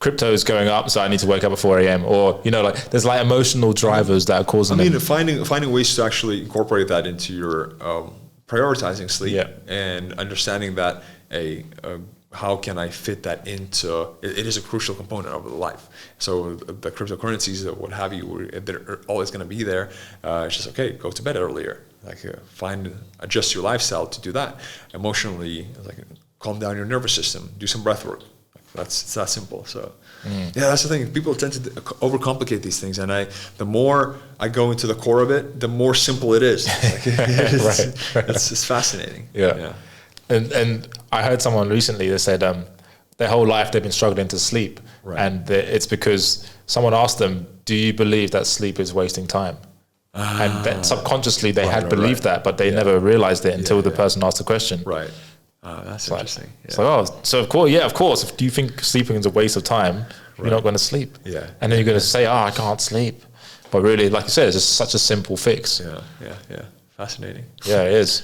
crypto is going up, so I need to wake up at 4 a.m." Or, you know, like there's like emotional drivers that are causing. I mean, finding ways to actually incorporate that into your prioritizing sleep, and understanding that how can I fit that into it is a crucial component of the life. So the cryptocurrencies or what have you, they're always going to be there. It's just go to bed earlier. Like adjust your lifestyle to do that. Emotionally, like calm down your nervous system. Do some breath work. It's that simple. So that's the thing. People tend to overcomplicate these things, and the more I go into the core of it, the more simple it is. It's fascinating. Yeah. And I heard someone recently that said their whole life they've been struggling to sleep, and it's because someone asked them, "Do you believe that sleep is wasting time?" And that subconsciously they had believed that, but they never realized it until the person asked the question. That's interesting. So of course, if you think sleeping is a waste of time, you're not going to sleep. And then you're going to say, "I can't sleep," but really, like you said, it's just such a simple fix. Fascinating. Yeah, it is.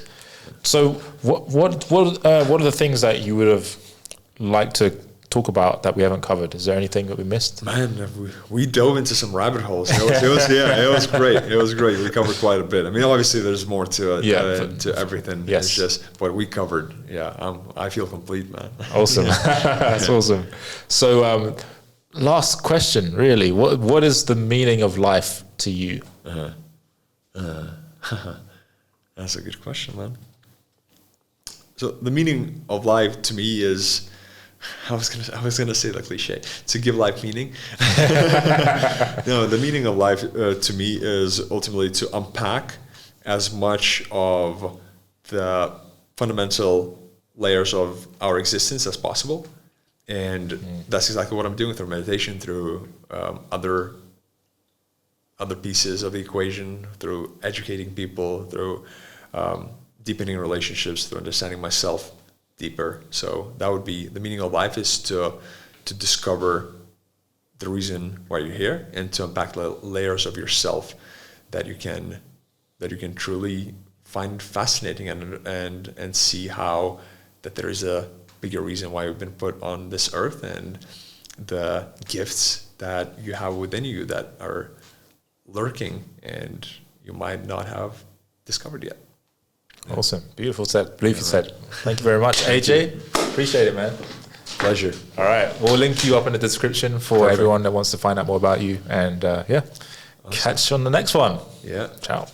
So what are the things that you would have liked to talk about that we haven't covered? Is there anything that we missed? Man, we dove into some rabbit holes. It was great. It was great. We covered quite a bit. I mean, obviously there's more to it, to everything. Yes. It's just what we covered. I feel complete, man. Awesome. That's awesome. So last question, really. What is the meaning of life to you? That's a good question, man. So the meaning of life to me is, I was gonna say the cliche, to give life meaning. No, the meaning of life to me is ultimately to unpack as much of the fundamental layers of our existence as possible, and that's exactly what I'm doing through meditation, through other pieces of the equation, through educating people, through deepening relationships, through understanding myself deeper. So that would be the meaning of life, is to discover the reason why you're here, and to unpack the layers of yourself that you can truly find fascinating, and see how that there is a bigger reason why we've been put on this earth, and the gifts that you have within you that are lurking and you might not have discovered yet. Awesome. Beautiful said. Beautiful said. Thank you very much, AJ. Appreciate it, man. Pleasure. All right. We'll link you up in the description for everyone that wants to find out more about you. And awesome. Catch you on the next one. Yeah. Ciao.